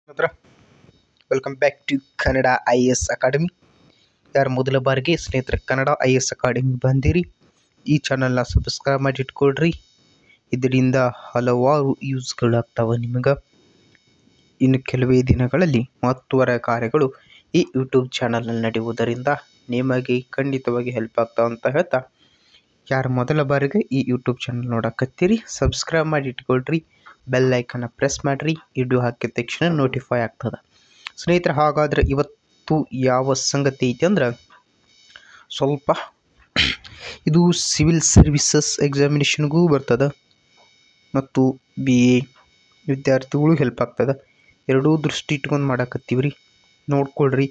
ಹತ್ರ welcome back to Kannada IAS academy. ಯಾರು ಮೊದಲ ಬಾರಿಗೆ ಸ್ನೇಹಿತರೆ ಕನ್ನಡ IAS ಅಕಾಡೆಮಿ ಬಂದಿರಿ, ಈ ಚಾನಲ್ನ ಸಬ್ಸ್ಕ್ರೈಬ್ ಮಾಡಿ ಇಟ್ಕೊಳ್ರಿ. ಇದರಿಂದ ಹಲವಾರು ಯೂಸ್ಗಳಾಗ್ತಾವೆ ನಿಮಗೆ. ಇನ್ನು ಕೆಲವೇ ದಿನಗಳಲ್ಲಿ ಮಹತ್ವರ ಕಾರ್ಯಗಳು ಈ ಯೂಟ್ಯೂಬ್ ಚಾನಲ್ನಲ್ಲಿ ನಡೆಯುವುದರಿಂದ ನಿಮಗೆ ಖಂಡಿತವಾಗಿ ಹೆಲ್ಪ್ ಆಗ್ತಾವೆ ಅಂತ ಹೇಳ್ತಾ, ಯಾರು ಮೊದಲ ಬಾರಿಗೆ ಈ ಯೂಟ್ಯೂಬ್ ಚಾನಲ್ ನೋಡಕತ್ತೀರಿ ಸಬ್ಸ್ಕ್ರೈಬ್ ಮಾಡಿ ಇಟ್ಕೊಳ್ರಿ, ಬೆಲ್ ಐಕನ್ನ ಪ್ರೆಸ್ ಮಾಡಿರಿ, ವಿಡಿಯೋ ಹಾಕಿದ ತಕ್ಷಣ ನೋಟಿಫೈ ಆಗ್ತದೆ ಸ್ನೇಹಿತರೆ. ಹಾಗಾದರೆ ಇವತ್ತು ಯಾವ ಸಂಗತಿ ಐತಿ ಅಂದ್ರೆ, ಸ್ವಲ್ಪ ಇದು ಸಿವಿಲ್ ಸರ್ವಿಸಸ್ ಎಕ್ಸಾಮಿನೇಷನ್ಗೂ ಬರ್ತದೆ ಮತ್ತು BA ವಿದ್ಯಾರ್ಥಿಗಳು ಹೆಲ್ಪ್ ಆಗ್ತದೆ. ಎರಡೂ ದೃಷ್ಟಿ ಇಟ್ಕೊಂಡು ಮಾಡಕತ್ತೀವ್ರಿ, ನೋಡ್ಕೊಳ್ರಿ.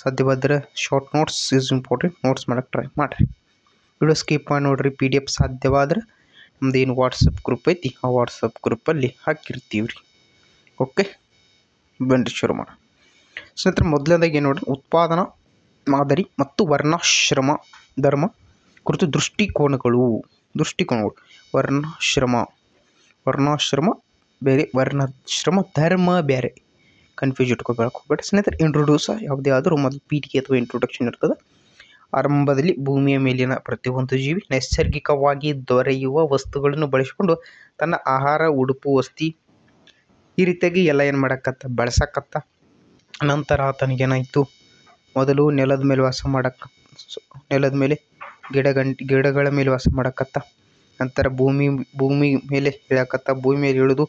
ಸಾಧ್ಯವಾದರೆ short notes is important, notes ಮಾಡೋಕ್ಕೆ ಟ್ರೈ ಮಾಡಿರಿ. ವಿಡಿಯೋ ಸ್ಕಿಪ್ ಮಾಡಿ ನೋಡಿರಿ. PDF ಸಾಧ್ಯವಾದರೆ ನಮ್ದು ಏನು ವಾಟ್ಸಪ್ ಗ್ರೂಪ್ ಐತಿ ಆ ವಾಟ್ಸಪ್ ಗ್ರೂಪಲ್ಲಿ ಹಾಕಿರ್ತೀವಿ ರೀ. ಓಕೆ, ಬನ್ನಿ ಶುರು ಮಾಡೋಣ ಸ್ನೇಹಿತರೆ. ಮೊದಲನೇದಾಗಿ ಏನು ನೋಡ್ರಿ, ಉತ್ಪಾದನಾ ಮಾದರಿ ಮತ್ತು ವರ್ಣಾಶ್ರಮ ಧರ್ಮ ಕುರಿತು ದೃಷ್ಟಿಕೋನಗಳು. ವರ್ಣಾಶ್ರಮ ಬೇರೆ, ವರ್ಣಾಶ್ರಮ ಧರ್ಮ ಬೇರೆ, ಕನ್ಫ್ಯೂಸ್ ಇಟ್ಕೋಬೇಕು ಹೋಗ್ಬೇಡಿ ಸ್ನೇಹಿತರೆ. ಇಂಟ್ರೊಡ್ಯೂಸ ಯಾವುದೇ ಆದರೂ ಮೊದಲು PTK ಅಥವಾ ಇಂಟ್ರೊಡಕ್ಷನ್ ಇರ್ತದೆ. ಆರಂಭದಲ್ಲಿ ಭೂಮಿಯ ಮೇಲಿನ ಪ್ರತಿಯೊಂದು ಜೀವಿ ನೈಸರ್ಗಿಕವಾಗಿ ದೊರೆಯುವ ವಸ್ತುಗಳನ್ನು ಬಳಸಿಕೊಂಡು ತನ್ನ ಆಹಾರ, ಉಡುಪು, ವಸತಿ ಈ ರೀತಿಯಾಗಿ ಎಲ್ಲ ಏನು ಮಾಡಕತ್ತ ಬಳಸಕತ್ತ. ನಂತರ ಆತನಿಗೇನಾಯಿತು, ಮೊದಲು ನೆಲದ ಮೇಲೆ ವಾಸ ನೆಲದ ಮೇಲೆ ಗಿಡಗಳ ಮೇಲೆ ವಾಸ ಮಾಡಕತ್ತ. ನಂತರ ಭೂಮಿ ಮೇಲೆ ಇಳಿಯಕತ್ತ, ಭೂಮಿ ಮೇಲೆ ಇಳಿದು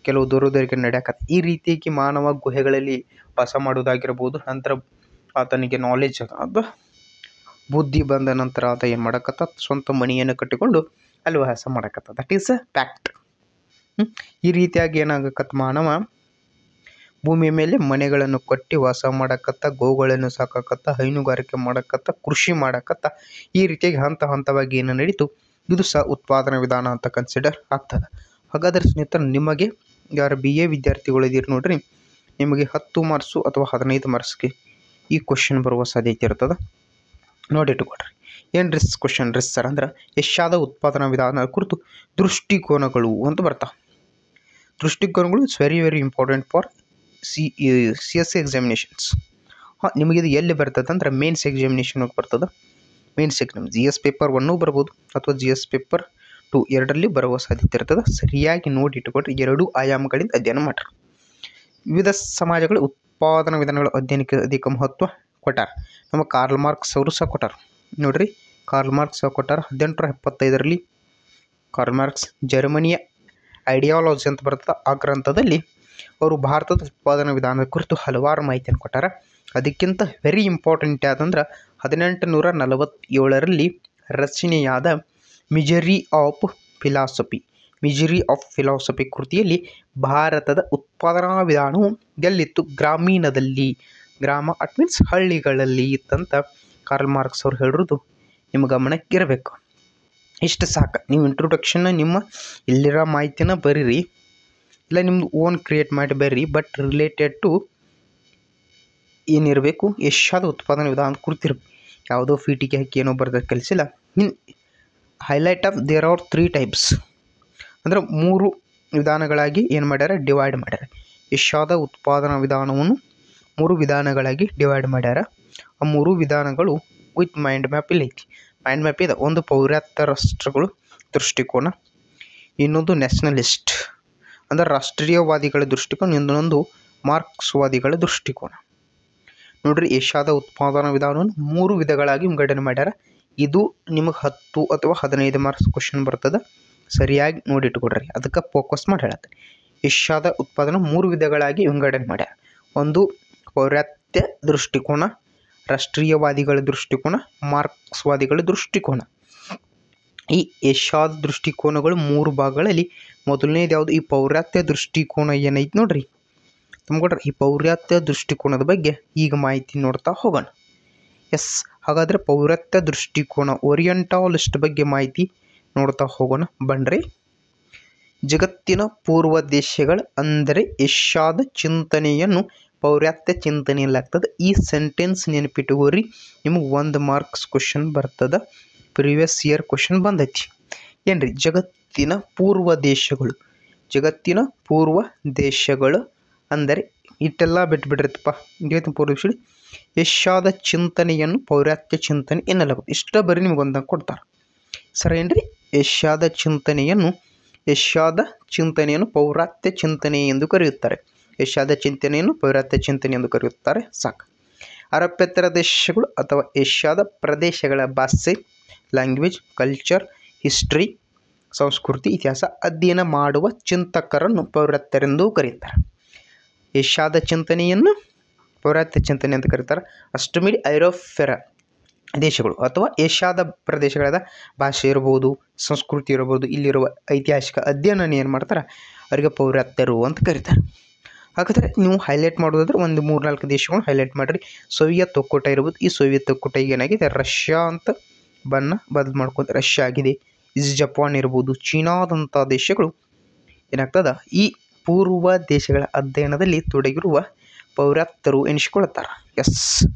ಕೆಲವು ದೂರದವರೆಗೆ ನಡೆಯಕತ್ತ. ಈ ರೀತಿಯಾಗಿ ಮಾನವ ಗುಹೆಗಳಲ್ಲಿ ವಾಸ ಮಾಡೋದಾಗಿರ್ಬೋದು. ನಂತರ ಆತನಿಗೆ ನಾಲೆಜ್ ಅದು ಬುದ್ಧಿ ಬಂದ ನಂತರ ಆತ ಏನು ಮಾಡಕತ್ತ, ಸ್ವಂತ ಮನೆಯನ್ನು ಕಟ್ಟಿಕೊಂಡು ಅಲ್ಲಿ ವಾಸ ಮಾಡಕತ್ತ. That is a fact. ಈ ರೀತಿಯಾಗಿ ಏನಾಗಕತ್ತ, ಮಾನವ ಭೂಮಿಯ ಮೇಲೆ ಮನೆಗಳನ್ನು ಕಟ್ಟಿ ವಾಸ ಮಾಡಕತ್ತ, ಗೋವುಗಳನ್ನು ಸಾಕಕತ್ತ, ಹೈನುಗಾರಿಕೆ ಮಾಡಕತ್ತ, ಕೃಷಿ ಮಾಡಕತ್ತ. ಈ ರೀತಿಯಾಗಿ ಹಂತವಾಗಿ ಏನು ನಡೀತು, ಇದು ಸಹ ಉತ್ಪಾದನಾ ವಿಧಾನ ಅಂತ ಕನ್ಸಿಡರ್ ಆಗ್ತದೆ. ಹಾಗಾದರೆ ಸ್ನೇಹಿತರೆ, ನಿಮಗೆ ಯಾರು BA ವಿದ್ಯಾರ್ಥಿಗಳು ಇದೀರಿ ನೋಡ್ರಿ, ನಿಮಗೆ 10 ಮಾರ್ಕ್ಸು ಅಥವಾ 15 ಮಾರ್ಕ್ಸ್ಗೆ ಈ ಕ್ವಶನ್ ಬರುವ ಸಾಧ್ಯತೆ ಇರ್ತದೆ. ನೋಡಿಟ್ಟುಕೊಡ್ರಿ. ಏನು ಕ್ವಶನ್ ಸರ್ ಅಂದ್ರೆ, ಯಶಾದ ಉತ್ಪಾದನಾ ವಿಧಾನ ಕುರಿತು ದೃಷ್ಟಿಕೋನಗಳು ಅಂತ ಬರ್ತಾವೆ. ದೃಷ್ಟಿಕೋನಗಳು it's very important for CSE examinations. ನಿಮಗಿದು ಎಲ್ಲಿ ಬರ್ತದೆ ಅಂದ್ರೆ, ಮೇನ್ಸ್ ಎಕ್ಸಾಮಿನೇಷನ್ಗೆ ಬರ್ತದೆ. ಮೇನ್ಸ್ ಎಕ್ಸಾಮ್ GS ಪೇಪರ್ 1 ಬರ್ಬೋದು ಅಥವಾ GS ಪೇಪರ್ 2 ಎರಡರಲ್ಲಿ ಬರುವ ಸಾಧ್ಯತೆ ಇರ್ತದೆ. ಸರಿಯಾಗಿ ನೋಡಿ ಇಟ್ಟುಕೊಡ್ರಿ. ಎರಡೂ ಆಯಾಮಗಳಿಂದ ಅಧ್ಯಯನ ಮಾಡ್ರಿ. ವಿವಿಧ ಸಮಾಜಗಳ ಉತ್ಪಾದನಾ ವಿಧಾನಗಳ ಅಧ್ಯಯನಕ್ಕೆ ಅಧಿಕ ಮಹತ್ವ ಕೊಟ್ಟಾರ. ನಮ್ಮ ಕಾರ್ಲ್ ಮಾರ್ಕ್ಸ್ ಅವರು ಸಹ ಕೊಟ್ಟಾರ ನೋಡ್ರಿ. ಕಾರ್ಲ್ ಮಾರ್ಕ್ಸ್ ಸಹ ಕೊಟ್ಟಾರ 1875ರಲ್ಲಿ. ಕಾರ್ಲ್ ಮಾರ್ಕ್ಸ್ ಜರ್ಮನಿಯ ಐಡಿಯಾಲಜಿ ಅಂತ ಬರ್ತದೆ, ಆ ಗ್ರಂಥದಲ್ಲಿ ಅವರು ಭಾರತದ ಉತ್ಪಾದನಾ ವಿಧಾನದ ಕುರಿತು ಹಲವಾರು ಮಾಹಿತಿಯನ್ನು ಕೊಟ್ಟಾರ. ಅದಕ್ಕಿಂತ ವೆರಿ ಇಂಪಾರ್ಟೆಂಟ್ ಯಾವುದಂದ್ರೆ, 1847ರಲ್ಲಿ ರಚನೆಯಾದ ಮಿಜರಿ ಆಫ್ ಫಿಲಾಸಫಿ ಕೃತಿಯಲ್ಲಿ ಭಾರತದ ಉತ್ಪಾದನಾ ವಿಧಾನವು ಎಲ್ಲಿತ್ತು, ಗ್ರಾಮೀಣದಲ್ಲಿ, ಗ್ರಾಮ ಅಟ್ ಮೀನ್ಸ್ ಹಳ್ಳಿಗಳಲ್ಲಿ ಇತ್ತಂತ ಕಾರ್ಲ್ ಮಾರ್ಕ್ಸ್ ಅವ್ರು ಹೇಳಿರೋದು ನಿಮ್ಮ ಗಮನಕ್ಕಿರಬೇಕು. ಇಷ್ಟು ಸಾಕು. ನೀವು ಇಂಟ್ರೊಡಕ್ಷನ್ನ ನಿಮ್ಮ ಇಲ್ಲಿರೋ ಮಾಹಿತಿನ ಬರೀರಿ, ಇಲ್ಲ ನಿಮ್ಮದು ಓನ್ ಕ್ರಿಯೇಟ್ ಮಾಡಿ ಬರ್ರಿ. ಬಟ್ ರಿಲೇಟೆಡ್ ಟು ಏನಿರಬೇಕು, ಯಶಾದ ಉತ್ಪಾದನಾ ವಿಧಾನ ಕುರಿತಿರ್ಬೇಕು. ಯಾವುದೋ PTK ಹಾಕಿ ಏನೋ ಬರೆದ ಕೆಲಸಿಲ್ಲ. Highlight of there are 3 types ಅಂದರೆ 3 ವಿಧಾನಗಳಾಗಿ ಏನು ಮಾಡ್ಯಾರ, ಡಿವೈಡ್ ಮಾಡ್ಯಾರ. ಯಶಾದ ಉತ್ಪಾದನಾ ವಿಧಾನವನ್ನು 3 ವಿಧಾನಗಳಾಗಿ ಡಿವೈಡ್ ಮಾಡ್ಯಾರ. ಆ 3 ವಿಧಾನಗಳು ವಿತ್ ಮೈಂಡ್ ಮ್ಯಾಪ್ ಇಲ್ಲಿ ಐತಿ. ಮೈಂಡ್ ಮ್ಯಾಪ್ ಇದೆ. ಒಂದು ಪೌರಾತ್ಯ ರಾಷ್ಟ್ರಗಳು ದೃಷ್ಟಿಕೋನ, ಇನ್ನೊಂದು ನ್ಯಾಷನಲಿಸ್ಟ್ ಅಂದರೆ ರಾಷ್ಟ್ರೀಯವಾದಿಗಳ ದೃಷ್ಟಿಕೋನ, ಇನ್ನೊಂದು ಮಾರ್ಕ್ಸ್ವಾದಿಗಳ ದೃಷ್ಟಿಕೋನ. ನೋಡ್ರಿ, ಯಶಾದ ಉತ್ಪಾದನಾ ವಿಧಾನವನ್ನು 3 ವಿಧಗಳಾಗಿ ವಿಂಗಡಣೆ ಮಾಡ್ಯಾರ. ಇದು ನಿಮಗೆ 10 ಅಥವಾ 15 ಮಾರ್ಕ್ಸ್ ಕ್ವಶನ್ ಬರ್ತದೆ. ಸರಿಯಾಗಿ ನೋಡಿಟ್ಕೊಡ್ರಿ, ಅದಕ್ಕೆ ಫೋಕಸ್ ಮಾಡಿ ಹೇಳತ್ತೆ. ಯಶಾದ ಉತ್ಪಾದನೆ 3 ವಿಧಗಳಾಗಿ ವಿಂಗಡಣೆ ಮಾಡ್ಯಾರ. ಒಂದು ಪೌರಾತ್ಯ ದೃಷ್ಟಿಕೋನ, ರಾಷ್ಟ್ರೀಯವಾದಿಗಳ ದೃಷ್ಟಿಕೋನ, ಮಾರ್ಕ್ಸ್ವಾದಿಗಳ ದೃಷ್ಟಿಕೋನ. ಈ ಯಶಾದ ದೃಷ್ಟಿಕೋನಗಳು 3 ಭಾಗಗಳಲ್ಲಿ ಮೊದಲನೇದು ಯಾವುದು, ಈ ಪೌರಾತ್ಯ ದೃಷ್ಟಿಕೋನ ಏನೈತಿ ನೋಡ್ರಿ ತುಂಬಿಕೊಡ್ರಿ. ಈ ಪೌರಾತ್ಯ ದೃಷ್ಟಿಕೋನದ ಬಗ್ಗೆ ಈಗ ಮಾಹಿತಿ ನೋಡ್ತಾ ಹೋಗೋಣ. ಹಾಗಾದರೆ ಪೌರಾತ್ಯ ದೃಷ್ಟಿಕೋನ ಓರಿಯೆಂಟಾಲಿಸ್ಟ್ ಬಗ್ಗೆ ಮಾಹಿತಿ ನೋಡ್ತಾ ಹೋಗೋಣ ಬನ್ರಿ. ಜಗತ್ತಿನ ಪೂರ್ವ ದೇಶಗಳ ಅಂದರೆ ಯಶಾದ ಚಿಂತನೆಯನ್ನು ಪೌರಾತ್ಯ ಚಿಂತನೆಯಲ್ಲಾಗ್ತದೆ. ಈ ಸೆಂಟೆನ್ಸ್ ನೆನಪಿಟ್ಟುಕೋರಿ, ನಿಮಗೆ 1 ಮಾರ್ಕ್ಸ್ ಕ್ವಶನ್ ಬರ್ತದೆ. ಪ್ರಿವಿಯಸ್ ಇಯರ್ ಕ್ವಶನ್ ಬಂದೈತಿ ಏನ್ರಿ. ಜಗತ್ತಿನ ಪೂರ್ವ ದೇಶಗಳು ಅಂದರೆ ಇಟ್ಟೆಲ್ಲ ಬಿಟ್ಬಿಡ್ರತ್ತಪ್ಪ. ಇಂಡಿಯನ್ ಪೂರ್ವ ಏಷ್ಯಾದ ಚಿಂತನೆಯನ್ನು ಪೌರಾತ್ಯ ಚಿಂತನೆ ಎನ್ನಲಾಗುತ್ತೆ. ಇಷ್ಟ ಬರೀ ನಿಮ್ಗೆ ಒಂದಂಗೆ ಕೊಡ್ತಾರೆ. ಸರಿ ಏನ್ರಿ? ಏಷ್ಯಾದ ಚಿಂತನೆಯನ್ನು ಪೌರಾತ್ಯ ಚಿಂತನೆ ಎಂದು ಕರೆಯುತ್ತಾರೆ. ಏಷ್ಯಾದ ಚಿಂತನೆಯನ್ನು ಪೌರಾತ್ಯ ಚಿಂತನೆ ಎಂದು ಕರೆಯುತ್ತಾರೆ. ಸಾಕು. ಅರಬ್ಯೇತರ ದೇಶಗಳು ಅಥವಾ ಏಷ್ಯಾದ ಪ್ರದೇಶಗಳ ಭಾಷೆ, ಲ್ಯಾಂಗ್ವೇಜ್, ಕಲ್ಚರ್, ಹಿಸ್ಟ್ರಿ, ಸಂಸ್ಕೃತಿ, ಇತಿಹಾಸ ಅಧ್ಯಯನ ಮಾಡುವ ಚಿಂತಕರನ್ನು ಪೌರಾತ್ಯರೆಂದೂ ಕರೆಯುತ್ತಾರೆ. ಏಷ್ಯಾದ ಚಿಂತನೆಯನ್ನು ಪೌರಾತ್ಯ ಚಿಂತನೆ ಅಂತ ಕರೀತಾರೆ. ಅಷ್ಟಮಿಡಿ ಐರೋಪ್ಯರ ದೇಶಗಳು ಅಥವಾ ಏಷ್ಯಾದ ಪ್ರದೇಶಗಳಾದ ಭಾಷೆ ಇರ್ಬೋದು, ಸಂಸ್ಕೃತಿ ಇರ್ಬೋದು, ಇಲ್ಲಿರುವ ಐತಿಹಾಸಿಕ ಅಧ್ಯಯನ ಏನು ಮಾಡ್ತಾರೆ ಅವರಿಗೆ ಪೌರಾತ್ಯರು ಅಂತ ಕರೀತಾರೆ. ಹಾಗಾದರೆ ನೀವು ಹೈಲೈಟ್ ಮಾಡೋದಾದ್ರೆ ಒಂದು 3-4 ದೇಶಗಳು ಹೈಲೈಟ್ ಮಾಡಿರಿ. ಸೋವಿಯತ್ ಒಕ್ಕೂಟ ಇರ್ಬೋದು. ಈ ಸೋವಿಯತ್ ಒಕ್ಕೂಟ ಏನಾಗಿದೆ ರಷ್ಯಾ ಅಂತ ಬಣ್ಣ ಬದಲು ಮಾಡ್ಕೊಂಡು ರಷ್ಯಾ ಆಗಿದೆ. ಜಪಾನ್ ಇರ್ಬೋದು, ಚೀನಾದಂಥ ದೇಶಗಳು ಏನಾಗ್ತದ ಈ ಪೂರ್ವ ದೇಶಗಳ ಅಧ್ಯಯನದಲ್ಲಿ ತೊಡಗಿರುವ ಪೌರಾತ್ಯರು ಎನಿಸಿಕೊಳ್ಳುತ್ತಾರೆ. ಎಸ್,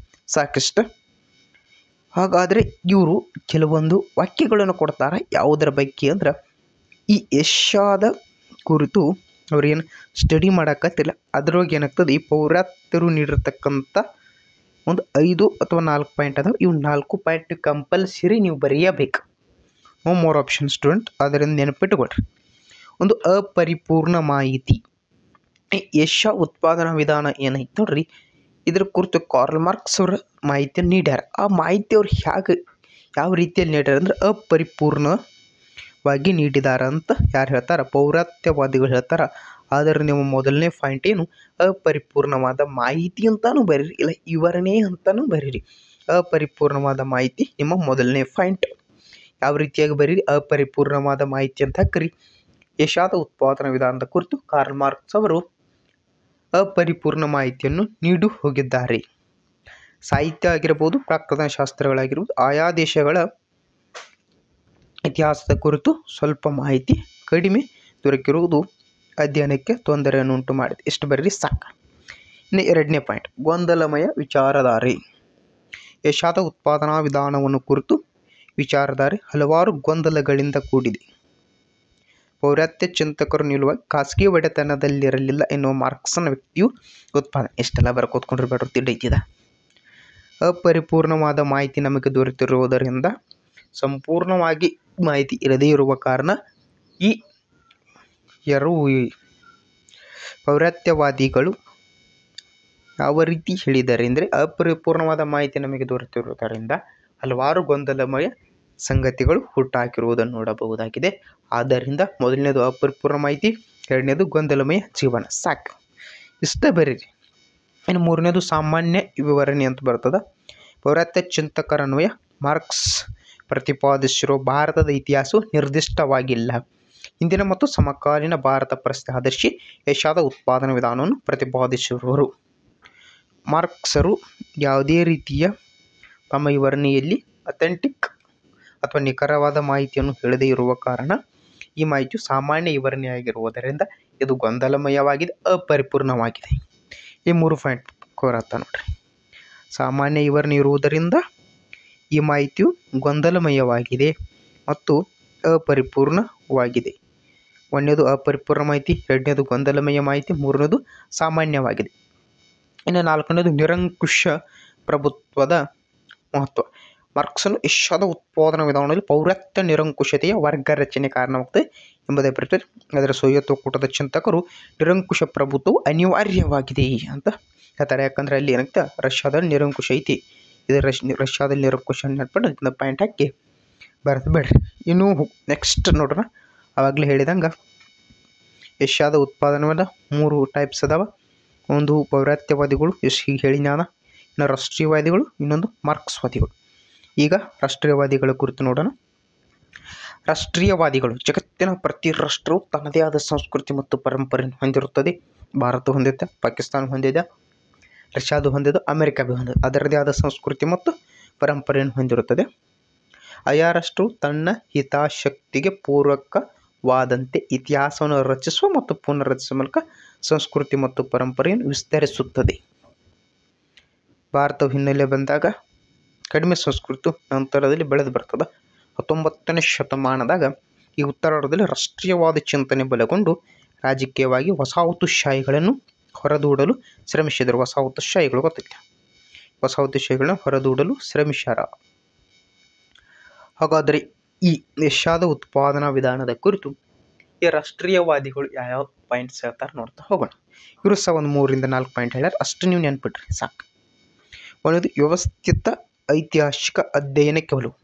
ಸಾಕಷ್ಟು. ಹಾಗಾದರೆ ಇವರು ಕೆಲವೊಂದು ವಾಕ್ಯಗಳನ್ನು ಕೊಡ್ತಾರೆ. ಯಾವುದರ ಬಗ್ಗೆ ಅಂದ್ರೆ ಈ ಏಷ್ಯಾದ ಕುರಿತು ಅವ್ರೇನು ಸ್ಟಡಿ ಮಾಡೋಕ್ಕತ್ತಿಲ್ಲ. ಅದರೊಳಗೆ ಏನಾಗ್ತದೆ ಈ ಪೌರಾತ್ಯರು ನೀಡಿರ್ತಕ್ಕಂಥ ಒಂದು 5 ಅಥವಾ 4 ಪಾಯಿಂಟ್ ಅದಾವೆ. ಇವು 4 ಪಾಯಿಂಟ್ ಕಂಪಲ್ಸರಿ ನೀವು ಬರೆಯಬೇಕು. No more option student. ಅದರಿಂದ ನೆನಪಿಟ್ಟುಕೊಳ್ರಿ. ಒಂದು ಅಪರಿಪೂರ್ಣ ಮಾಹಿತಿ. ಏಷ್ಯಾ ಉತ್ಪಾದನಾ ವಿಧಾನ ಏನೈತೆ ನೋಡ್ರಿ, ಇದ್ರ ಕುರಿತು ಕಾರ್ಲ್ ಮಾರ್ಕ್ಸ್ ಅವರ ಮಾಹಿತಿಯನ್ನು ನೀಡ್ಯಾರ. ಆ ಮಾಹಿತಿ ಅವ್ರು ಯಾವ ರೀತಿಯಲ್ಲಿ ನೀಡ್ಯಾರ ಅಂದ್ರೆ ಅಪರಿಪೂರ್ಣವಾಗಿ ನೀಡಿದಾರ ಅಂತ ಯಾರು ಹೇಳ್ತಾರೆ? ಪೌರಾತ್ಯವಾದಿಗಳು ಹೇಳ್ತಾರೆ. ಆದರೆ ನೀವು ಮೊದಲನೇ ಪಾಯಿಂಟ್ ಏನು? ಅಪರಿಪೂರ್ಣವಾದ ಮಾಹಿತಿ ಅಂತಾನು ಬರೀರಿ, ಇಲ್ಲ ವಿವರಣೆ ಅಂತಾನು ಬರೀರಿ. ಅಪರಿಪೂರ್ಣವಾದ ಮಾಹಿತಿ ನಿಮ್ಮ ಮೊದಲನೇ ಪಾಯಿಂಟ್. ಯಾವ ರೀತಿಯಾಗಿ ಬರೀರಿ? ಅಪರಿಪೂರ್ಣವಾದ ಮಾಹಿತಿ ಅಂತ ಹಾಕ್ರಿ. ಏಷ್ಯಾದ ಉತ್ಪಾದನಾ ವಿಧಾನದ ಕುರಿತು ಕಾರ್ಲ್ ಮಾರ್ಕ್ಸ್ ಅವರು ಅಪರಿಪೂರ್ಣ ಮಾಹಿತಿಯನ್ನು ನೀಡಿ ಹೋಗಿದ್ದಾರೆ. ಸಾಹಿತ್ಯ ಆಗಿರ್ಬೋದು, ಪ್ರಾಕೃತ ಶಾಸ್ತ್ರಗಳಾಗಿರ್ಬೋದು, ಆಯಾ ದೇಶಗಳ ಇತಿಹಾಸದ ಕುರಿತು ಸ್ವಲ್ಪ ಮಾಹಿತಿ ಕಡಿಮೆ ದೊರಕಿರುವುದು ಅಧ್ಯಯನಕ್ಕೆ ತೊಂದರೆಯನ್ನು ಉಂಟು ಮಾಡಿದೆ. ಇಷ್ಟು ಬರೀರಿ ಸಾಕು. ಇನ್ನು 2ನೇ ಪಾಯಿಂಟ್, ಗೊಂದಲಮಯ ವಿಚಾರಧಾರೆ. ಏಷ್ಯಾದ ಉತ್ಪಾದನಾ ವಿಧಾನವನ್ನು ಕುರಿತು ವಿಚಾರಧಾರೆ ಹಲವಾರು ಗೊಂದಲಗಳಿಂದ ಕೂಡಿದೆ. ಪೌರಾತ್ಯ ಚಿಂತಕರು ನಿಲ್ಲುವ ಖಾಸಗಿ ಒಡೆತನದಲ್ಲಿರಲಿಲ್ಲ ಎನ್ನುವ ಮಾರ್ಕ್ಸನ ವ್ಯಕ್ತಿಯು ಉತ್ಪಾದನೆ. ಇಷ್ಟೆಲ್ಲ ಬರ್ಕೋತ್ಕೊಂಡಿರ್ಬೇಡ್ರು, ತಿಂಡೈತಿದ. ಅಪರಿಪೂರ್ಣವಾದ ಮಾಹಿತಿ ನಮಗೆ ದೊರೆತಿರುವುದರಿಂದ ಸಂಪೂರ್ಣವಾಗಿ ಮಾಹಿತಿ ಇರದೇ ಇರುವ ಕಾರಣ ಈ ಪೌರಾತ್ಯವಾದಿಗಳು ಯಾವ ರೀತಿ ಹೇಳಿದ್ದಾರೆ ಅಂದರೆ ಅಪರಿಪೂರ್ಣವಾದ ಮಾಹಿತಿ ನಮಗೆ ದೊರೆತಿರುವುದರಿಂದ ಹಲವಾರು ಗೊಂದಲಮಯ ಸಂಗತಿಗಳು ಹುಟ್ಟಾಕಿರುವುದನ್ನು ನೋಡಬಹುದಾಗಿದೆ. ಆದ್ದರಿಂದ ಮೊದಲನೇದು ಅಪರಿಪೂರ್ಣ ಮಾಹಿತಿ, 2ನೇದು ಗೊಂದಲಮಯ ಜೀವನ. ಸಾಕು, ಇಷ್ಟ ಬರೀರಿ. ಇನ್ನು 3ನೇದು ಸಾಮಾನ್ಯ ವಿವರಣೆ ಅಂತ ಬರ್ತದೆ. ಪೌರಾತ್ಯ ಚಿಂತಕರನ್ವಯ ಮಾರ್ಕ್ಸ್ ಪ್ರತಿಪಾದಿಸಿರುವ ಭಾರತದ ಇತಿಹಾಸವು ನಿರ್ದಿಷ್ಟವಾಗಿಲ್ಲ. ಹಿಂದಿನ ಮತ್ತು ಸಮಕಾಲೀನ ಭಾರತ ಪರಿಸ್ಥಿತಿ ಆಧರಿಸಿ ಏಷ್ಯಾದ ಉತ್ಪಾದನಾ ವಿಧಾನವನ್ನು ಪ್ರತಿಪಾದಿಸಿರುವರು. ಮಾರ್ಕ್ಸರು ಯಾವುದೇ ರೀತಿಯ ತಮ್ಮ ವಿವರಣೆಯಲ್ಲಿ ಅಥೆಂಟಿಕ್ ಅಥವಾ ನಿಖರವಾದ ಮಾಹಿತಿಯನ್ನು ಹೇಳದೇ ಇರುವ ಕಾರಣ ಈ ಮಾಹಿತಿಯು ಸಾಮಾನ್ಯ ವಿವರಣೆಯಾಗಿರುವುದರಿಂದ ಇದು ಗೊಂದಲಮಯವಾಗಿದೆ, ಅಪರಿಪೂರ್ಣವಾಗಿದೆ. ಈ 3 ಪಾಯಿಂಟ್ ಕೋರತ್ತ ನೋಡ್ರಿ. ಸಾಮಾನ್ಯ ವಿವರಣೆ ಇರುವುದರಿಂದ ಈ ಮಾಹಿತಿಯು ಗೊಂದಲಮಯವಾಗಿದೆ ಮತ್ತು ಅಪರಿಪೂರ್ಣವಾಗಿದೆ. 1ನೇದು ಅಪರಿಪೂರ್ಣ ಮಾಹಿತಿ, 2ನೇದು ಗೊಂದಲಮಯ ಮಾಹಿತಿ, 3ನೇದು ಸಾಮಾನ್ಯವಾಗಿದೆ. ಇನ್ನು 4ನೇದು ನಿರಂಕುಶ ಪ್ರಭುತ್ವದ ಮಹತ್ವ. ಮಾರ್ಕ್ಸನು ಏಷ್ಯಾದ ಉತ್ಪಾದನಾ ವಿಧಾನದಲ್ಲಿ ಪೌರಾತ್ಯ ನಿರಂಕುಶತೆಯ ವರ್ಗ ರಚನೆ ಕಾರಣವಾಗುತ್ತದೆ ಎಂಬುದೇ ಬರೆಯುತ್ತಾರೆ. ಆದರೆ ಸೋವಿಯತ್ ಒಕ್ಕೂಟದ ಚಿಂತಕರು ನಿರಂಕುಶ ಪ್ರಭುತ್ವವು ಅನಿವಾರ್ಯವಾಗಿದೆ ಅಂತ ಹೇಳ್ತಾರೆ. ಯಾಕಂದರೆ ಅಲ್ಲಿ ಏನಾಗ್ತದೆ ರಷ್ಯಾದಲ್ಲಿ ನಿರಂಕುಶ ಐತಿ. ಇದು ರಷ್ಯಾದಲ್ಲಿ ನಿರಂಕುಶ ನೆನಪಟ್ಟು ಪಾಯಿಂಟ್ ಹಾಕಿ ಬರೆದು ಬಿಡ್ರಿ. ಇನ್ನು ನೆಕ್ಸ್ಟ್ ನೋಡ್ರ, ಆವಾಗಲೇ ಹೇಳಿದಂಗೆ ಏಷ್ಯಾದ ಉತ್ಪಾದನದ 3 ಟೈಪ್ಸ್ ಅದಾವ. ಒಂದು ಪೌರಾತ್ಯವಾದಿಗಳು, ಈಗ ಹೇಳಿ ನಾನು. ಇನ್ನು ರಾಷ್ಟ್ರೀಯವಾದಿಗಳು, ಇನ್ನೊಂದು ಮಾರ್ಕ್ಸ್ವಾದಿಗಳು. ಈಗ ರಾಷ್ಟ್ರೀಯವಾದಿಗಳ ಕುರಿತು ನೋಡೋಣ. ರಾಷ್ಟ್ರೀಯವಾದಿಗಳು ಜಗತ್ತಿನ ಪ್ರತಿ ರಾಷ್ಟ್ರವು ತನ್ನದೇ ಆದ ಸಂಸ್ಕೃತಿ ಮತ್ತು ಪರಂಪರೆಯನ್ನು ಹೊಂದಿರುತ್ತದೆ. ಭಾರತ ಹೊಂದಿದೆ, ಪಾಕಿಸ್ತಾನ ಹೊಂದಿದೆ, ರಷ್ಯಾದು ಹೊಂದಿದೆ, ಅಮೆರಿಕ ಹೊಂದಿದೆ. ಅದರದೇ ಆದ ಸಂಸ್ಕೃತಿ ಮತ್ತು ಪರಂಪರೆಯನ್ನು ಹೊಂದಿರುತ್ತದೆ. ಆಯಾ ರಾಷ್ಟ್ರವು ತನ್ನ ಹಿತಾಸಕ್ತಿಗೆ ಪೂರಕವಾದಂತೆ ಇತಿಹಾಸವನ್ನು ರಚಿಸುವ ಮತ್ತು ಪುನರ್ರಚಿಸುವ ಮೂಲಕ ಸಂಸ್ಕೃತಿ ಮತ್ತು ಪರಂಪರೆಯನ್ನು ವಿಸ್ತರಿಸುತ್ತದೆ. ಭಾರತವು ಹಿನ್ನೆಲೆ ಬಂದಾಗ ಕಡಿಮೆ ಸಂಸ್ಕೃತಿ ನಂತರದಲ್ಲಿ ಬೆಳೆದು ಬರ್ತದೆ. 19ನೇ ಶತಮಾನದಾಗ ಈ ಉತ್ತರಾರ್ಧದಲ್ಲಿ ರಾಷ್ಟ್ರೀಯವಾದ ಚಿಂತನೆ ಬಲಗೊಂಡು ರಾಜಕೀಯವಾಗಿ ವಸಾಹತುಶಾಹಿಗಳನ್ನು ಹೊರದೂಡಲು ಶ್ರಮಿಸಿದರು. ವಸಾಹತುಶಾಹಿಗಳು ಗೊತ್ತಿಲ್ಲ, ವಸಾಹತುಶಾಹಿಗಳನ್ನ ಹೊರದೂಡಲು ಶ್ರಮಿಸ್ಯಾರ. ಹಾಗಾದರೆ ಈ ಏಷ್ಯಾದ ಉತ್ಪಾದನಾ ವಿಧಾನದ ಕುರಿತು ಈ ರಾಷ್ಟ್ರೀಯವಾದಿಗಳು ಯಾವ್ಯಾವ ಪಾಯಿಂಟ್ಸ್ ಹೇಳ್ತಾರೆ ನೋಡ್ತಾ ಹೋಗೋಣ. ಇವರು ಸಹ ಒಂದು 3-4 ಪಾಯಿಂಟ್ ಹೇಳ್ಯಾರ, ಅಷ್ಟು ನೀವು ನೆನ್ಪಿಟ್ರಿ ಸಾಕು. ಒಂದು, ವ್ಯವಸ್ಥಿತ ಐತಿಹಾಸಿಕ ಅಧ್ಯಯನಕ್ಕೆ ಒಲವು.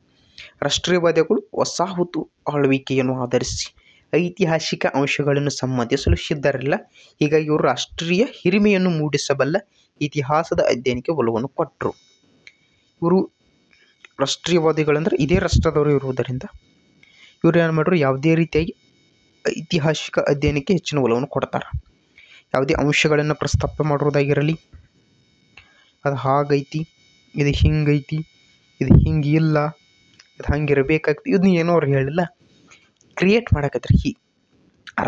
ರಾಷ್ಟ್ರೀಯವಾದಿಗಳು ವಸಾಹತು ಆಳ್ವಿಕೆಯನ್ನು ಆಧರಿಸಿ ಐತಿಹಾಸಿಕ ಅಂಶಗಳನ್ನು ಸಮ್ಮತಿಸಲು ಸಿದ್ಧರಿಲ್ಲ. ಹೀಗಾಗಿ ಇವರು ರಾಷ್ಟ್ರೀಯ ಹಿರಿಮೆಯನ್ನು ಮೂಡಿಸಬಲ್ಲ ಇತಿಹಾಸದ ಅಧ್ಯಯನಕ್ಕೆ ಒಲವನ್ನು ಕೊಟ್ಟರು. ಇವರು ರಾಷ್ಟ್ರೀಯವಾದಿಗಳಂದ್ರೆ ಇದೇ ರಾಷ್ಟ್ರದವರು ಇರುವುದರಿಂದ ಇವರು ಏನು ಮಾಡ್ರು, ಯಾವುದೇ ರೀತಿಯಾಗಿ ಐತಿಹಾಸಿಕ ಅಧ್ಯಯನಕ್ಕೆ ಹೆಚ್ಚಿನ ಒಲವನ್ನು ಕೊಡ್ತಾರೆ. ಯಾವುದೇ ಅಂಶಗಳನ್ನು ಪ್ರಸ್ತಾಪ ಮಾಡೋದಾಗಿರಲಿ, ಅದು ಹಾಗೈತಿ, ಇದು ಹಿಂಗೈತಿ, ಇದು ಹಿಂಗಿಲ್ಲ, ಇದು ಹಂಗಿರಬೇಕಾಗ್ತದೆ, ಇದನ್ನ ಏನೋ ಅವ್ರು ಹೇಳಿಲ್ಲ, ಕ್ರಿಯೇಟ್ ಮಾಡಕತ್ತಾರೆ.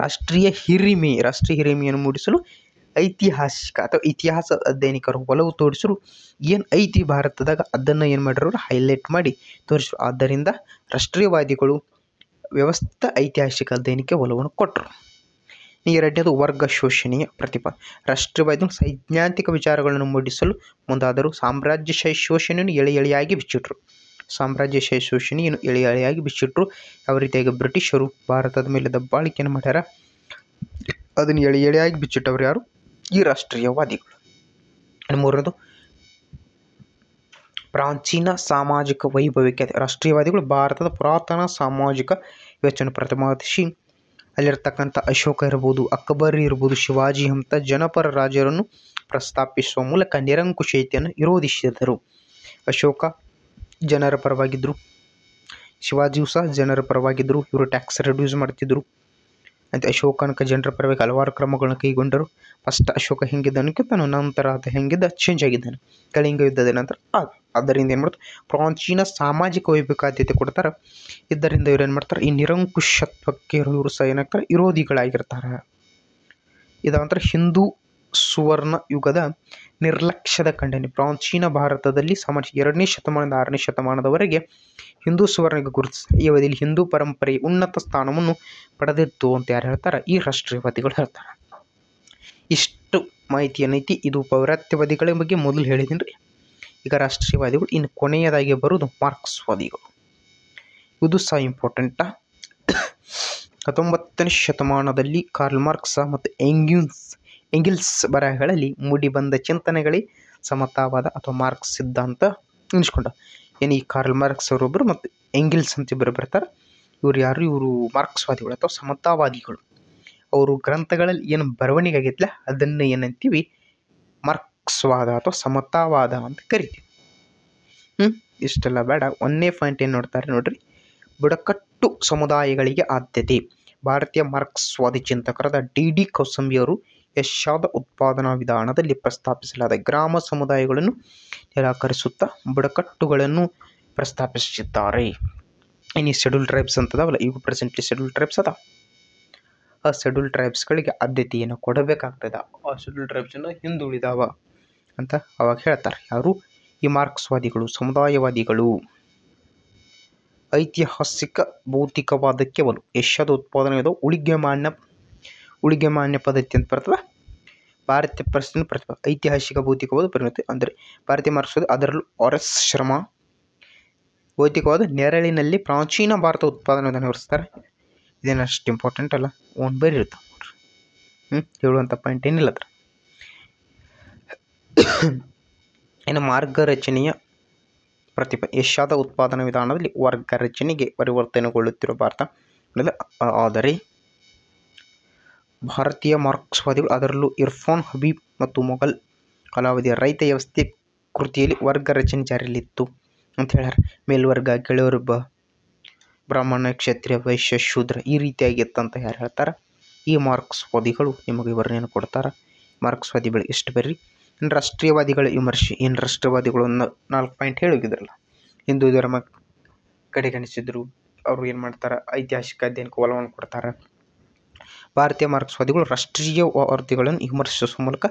ರಾಷ್ಟ್ರೀಯ ಹಿರಿಮೆಯನ್ನು ಮೂಡಿಸಲು ಐತಿಹಾಸಿಕ ಅಥವಾ ಇತಿಹಾಸ ಅಧ್ಯಯನಿಕರು ಒಲವು ತೋರಿಸಲು ಏನು ಐತಿ ಭಾರತದಾಗ ಅದನ್ನು ಏನು ಮಾಡಿರೋರು ಹೈಲೈಟ್ ಮಾಡಿ ತೋರಿಸರು. ಆದ್ದರಿಂದ ರಾಷ್ಟ್ರೀಯವಾದಿಗಳು ವ್ಯವಸ್ಥಿತ ಐತಿಹಾಸಿಕ ಅಧ್ಯಯನಕ್ಕೆ ಒಲವನ್ನು ಕೊಟ್ಟರು. ಎರಡನೇದು, ವರ್ಗ ಶೋಷಣೆಯ ಪ್ರತಿಭಾ. ರಾಷ್ಟ್ರೀಯವಾದಿಗಳು ಸೈದ್ಧಾಂತಿಕ ವಿಚಾರಗಳನ್ನು ಮೂಡಿಸಲು ಮುಂದಾದರು. ಸಾಮ್ರಾಜ್ಯಶಾಹಿ ಶೋಷಣೆಯನ್ನು ಎಳೆಯಾಗಿ ಬಿಚ್ಚಿಟ್ರು. ಯಾವ ರೀತಿಯಾಗಿ ಬ್ರಿಟಿಷರು ಭಾರತದ ಮೇಲೆ ದಬ್ಬಾಳಿಕೆಯನ್ನು ಮಾಡ್ಯಾರ, ಅದನ್ನು ಎಳೆಯಾಗಿ ಬಿಚ್ಚಿಟ್ಟವ್ರು ಯಾರು? ಈ ರಾಷ್ಟ್ರೀಯವಾದಿಗಳು. ಮೂರನೇದು, ಪ್ರಾಚೀನ ಸಾಮಾಜಿಕ ವೈಭವಕ್ಕೆ. ರಾಷ್ಟ್ರೀಯವಾದಿಗಳು ಭಾರತದ ಪುರಾತನ ಸಾಮಾಜಿಕ ವ್ಯವಸ್ಥೆಯನ್ನು ಪ್ರತಿಪಾದಿಸಿ ಅಲ್ಲಿರ್ತಕ್ಕಂಥ ಅಶೋಕ ಇರ್ಬೋದು, ಅಕ್ಬರ್ ಇರ್ಬೋದು, ಶಿವಾಜಿ ಅಂತ ಜನಪರ ರಾಜರನ್ನು ಪ್ರಸ್ತಾಪಿಸುವ ಮೂಲಕ ನಿರಂಕುಶತೆಯನ್ನು ವಿರೋಧಿಸಿದರು. ಅಶೋಕ ಜನರ ಪರವಾಗಿದ್ದರು, ಶಿವಾಜಿಯು ಸಹ ಜನರ ಪರವಾಗಿದ್ದರು. ಇವರು ಟ್ಯಾಕ್ಸ್ ರಿಡ್ಯೂಸ್ ಮಾಡ್ತಿದ್ರು ಅಂತ ಅಶೋಕನಕ ಜನರ ಪರವಾಗಿ ಹಲವಾರು ಕ್ರಮಗಳನ್ನು ಕೈಗೊಂಡರು. ಫಸ್ಟ್ ಅಶೋಕ ಹೆಂಗಿದ್ದನಕ್ಕಿಂತ ನಂತರ ಅದು ಹೆಂಗಿದ್ದ ಚೇಂಜ್ ಆಗಿದ್ದಾನೆ ಕಳಿಂಗ ಯುದ್ಧದ ನಂತರ. ಆದ್ದರಿಂದ ಏನು ಮಾಡ್ತಾರೆ, ಪ್ರಾಚೀನ ಸಾಮಾಜಿಕ ವೈಭವಕ್ಕೆ ಆದ್ಯತೆ ಕೊಡ್ತಾರೆ. ಇದರಿಂದ ಇವ್ರು ಏನು ಮಾಡ್ತಾರೆ, ಈ ನಿರಂಕುಶತ್ವಕ್ಕೆ ಇವರು ಸಹ ಏನಾಗ್ತಾರೆ, ವಿರೋಧಿಗಳಾಗಿರ್ತಾರೆ. ಇದಂತರ ಹಿಂದೂ ಸುವರ್ಣ ಯುಗದ ನಿರ್ಲಕ್ಷ್ಯದ ಖಂಡನೆ. ಪ್ರಾಚೀನ ಭಾರತದಲ್ಲಿ 2ನೇ ಶತಮಾನದಿಂದ 6ನೇ ಶತಮಾನದವರೆಗೆ ಹಿಂದೂ ಸುವರ್ಣ ಗುರುತಿಸ್ತಾರೆ. ಈ ಅವಧಿಯಲ್ಲಿ ಹಿಂದೂ ಪರಂಪರೆಯ ಉನ್ನತ ಸ್ಥಾನವನ್ನು ಪಡೆದಿತ್ತು ಅಂತ ಯಾರು ಹೇಳ್ತಾರೆ, ಈ ರಾಷ್ಟ್ರೀಯವಾದಿಗಳು ಹೇಳ್ತಾರೆ. ಇಷ್ಟು ಮಾಹಿತಿ ಏನೈತಿ, ಇದು ಪೌರಾತ್ಯವಾದಿಗಳ ಬಗ್ಗೆ ಮೊದಲು ಹೇಳಿದ್ದೀನಿ ರೀ. ಈಗ ರಾಷ್ಟ್ರೀಯವಾದಿಗಳು. ಇನ್ನು ಕೊನೆಯದಾಗಿ ಬರೋದು ಮಾರ್ಕ್ಸ್ವಾದಿಗಳು. ಇದು ಸಹ ಇಂಪಾರ್ಟೆಂಟ. 19ನೇ ಶತಮಾನದಲ್ಲಿ ಕಾರ್ಲ್ ಮಾರ್ಕ್ಸ್ ಮತ್ತು ಎಂಗಿಲ್ಸ್ ಬರಹಗಳಲ್ಲಿ ಮೂಡಿಬಂದ ಚಿಂತನೆಗಳೇ ಸಮತಾವಾದ ಅಥವಾ ಮಾರ್ಕ್ಸ್ ಸಿದ್ಧಾಂತ ಎನಿಸ್ಕೊಂಡ. ಏನು ಈ ಕಾರ್ಲ್ ಮಾರ್ಕ್ಸ್ ಅವರೊಬ್ಬರು ಮತ್ತು ಎಂಗಿಲ್ಸ್ ಅಂತ ಇಬ್ಬರು ಬರ್ತಾರೆ. ಇವರು ಯಾರು? ಇವರು ಮಾರ್ಕ್ಸ್ವಾದಿಗಳು ಅಥವಾ ಸಮತಾವಾದಿಗಳು. ಅವರು ಗ್ರಂಥಗಳಲ್ಲಿ ಏನು ಬರವಣಿಗೆ ಆಗಿತ್ತಲ್ಲ ಅದನ್ನು ಏನಂತೀವಿ, ಮಾರ್ಕ್ಸ್ವಾದ ಅಥವಾ ಸಮತಾವಾದ ಅಂತ ಕರಿತೀವಿ. ಇಷ್ಟೆಲ್ಲ ಬೇಡ, ಒಂದನೇ ಪಾಯಿಂಟ್ ಏನು ನೋಡ್ತಾರೆ ನೋಡ್ರಿ, ಬುಡಕಟ್ಟು ಸಮುದಾಯಗಳಿಗೆ ಆದ್ಯತೆ. ಭಾರತೀಯ ಮಾರ್ಕ್ಸ್ವಾದಿ ಚಿಂತಕರಾದ ಡಿ ಕೌಸಂಬಿಯವರು ಏಷ್ಯಾದ ಉತ್ಪಾದನಾ ವಿಧಾನದಲ್ಲಿ ಪ್ರಸ್ತಾಪಿಸಲಾದ ಗ್ರಾಮ ಸಮುದಾಯಗಳನ್ನು ನಿರಾಕರಿಸುತ್ತಾ ಬುಡಕಟ್ಟುಗಳನ್ನು ಪ್ರಸ್ತಾಪಿಸಿದ್ದಾರೆ. ಇನ್ನು ಶೆಡ್ಯೂಲ್ ಟ್ರೈಬ್ಸ್ ಅಂತದಾವಲ್ಲ, ಇವು ಪ್ರೆಸೆಂಟ್ಲಿ ಶೆಡ್ಯೂಲ್ ಟ್ರೈಬ್ಸ್ ಅದ. ಆ ಶೆಡ್ಯೂಲ್ ಟ್ರೈಬ್ಸ್ಗಳಿಗೆ ಆದ್ಯತೆಯನ್ನು ಕೊಡಬೇಕಾಗ್ತದೆ. ಆ ಶೆಡ್ಯೂಲ್ ಟ್ರೈಬ್ಸನ್ನು ಹಿಂದುಳಿದಾವ ಅಂತ ಅವಾಗ ಹೇಳ್ತಾರೆ. ಯಾರು? ಈ ಮಾರ್ಕ್ಸ್ವಾದಿಗಳು, ಸಮುದಾಯವಾದಿಗಳು. ಐತಿಹಾಸಿಕ ಭೌತಿಕವಾದಕ್ಕೆ ಒಲವು. ಏಷ್ಯಾದ ಉತ್ಪಾದನೆ ಉಳಿಗೆ ಮಾನ್ಯ ಪದ್ಧತಿ ಅಂತ ಬರ್ತದೆ. ಭಾರತೀಯ ಪರಿಸ್ಥಿತಿ ಪ್ರತಿಭಾ. ಐತಿಹಾಸಿಕ ಭೌತಿಕವಾದ ಪರಿಣತಿ ಅಂದರೆ ಭಾರತೀಯ ಮಾರ್ಕ್ಸ್ವಾದಿ, ಅದರಲ್ಲೂ ಆರ್ಎಸ್ ಶರ್ಮಾ ಭೌತಿಕವಾದ ನೆರಳಿನಲ್ಲಿ ಪ್ರಾಚೀನ ಭಾರತ ಉತ್ಪಾದನೆ ವಿಧಾನ ವಿವರಿಸ್ತಾರೆ. ಇದೇನು ಅಷ್ಟು ಇಂಪಾರ್ಟೆಂಟ್ ಅಲ್ಲ, ಓನ್ ಬೇರೆ ಇರ್ತಾವೆ ನೋಡ್ರಿ. ಹೇಳುವಂಥ ಪಾಯಿಂಟ್ ಏನಿಲ್ಲ ಅದ್ರ. ಇನ್ನು ಮಾರ್ಗ ರಚನೆಯ ಪ್ರತಿಭೆ. ಏಷ್ಯಾದ ಉತ್ಪಾದನಾ ವಿಧಾನದಲ್ಲಿ ವರ್ಗ ರಚನೆಗೆ ಪರಿವರ್ತನೆಗೊಳ್ಳುತ್ತಿರುವ ಭಾರತ. ಆದರೆ ಭಾರತೀಯ ಮಾರ್ಕ್ಸ್ವಾದಿಗಳು, ಅದರಲ್ಲೂ ಇರ್ಫಾನ್ ಹಬೀಬ್ ಮತ್ತು ಮೊಘಲ್ ಕಾಲಾವಧಿಯ ರೈತ ವ್ಯವಸ್ಥೆ ಕೃತಿಯಲ್ಲಿ ವರ್ಗ ರಚನೆ ಜಾರಿಯಲ್ಲಿತ್ತು ಅಂತ ಹೇಳ್ಯಾರ. ಮೇಲ್ವರ್ಗ, ಕೆಳವರ್ಗ, ಬ್ರಾಹ್ಮಣ, ಕ್ಷತ್ರಿಯ, ವೈಶ್ಯ, ಶೂದ್ರ ಈ ರೀತಿಯಾಗಿತ್ತಂತ ಯಾರು ಹೇಳ್ತಾರೆ? ಈ ಮಾರ್ಕ್ಸ್ವಾದಿಗಳು ನಿಮಗೆ ವಿವರಣೆಯನ್ನು ಕೊಡ್ತಾರೆ. ಮಾರ್ಕ್ಸ್ವಾದಿ ಬೆಳಗ್ಗೆ ಎಷ್ಟು ಬರ್ರಿ. ಇನ್ನು ರಾಷ್ಟ್ರೀಯವಾದಿಗಳ ವಿಮರ್ಶೆ. ಏನು ರಾಷ್ಟ್ರೀಯವಾದಿಗಳು 4 ಪಾಯಿಂಟ್ ಹೇಳಿದ್ರಲ್ಲ, ಹಿಂದೂ ಧರ್ಮ ಕಡೆಗಣಿಸಿದ್ರು, ಅವರು ಏನು ಮಾಡ್ತಾರೆ, ಐತಿಹಾಸಿಕ ಅಧ್ಯಯನಕ್ಕೆ ಒಲವನ್ನು ಕೊಡ್ತಾರೆ. ಭಾರತೀಯ ಮಾರ್ಕ್ಸ್ವಾದಿಗಳು ರಾಷ್ಟ್ರೀಯವಾದಿಗಳನ್ನು ವಿಮರ್ಶಿಸುವ ಮೂಲಕ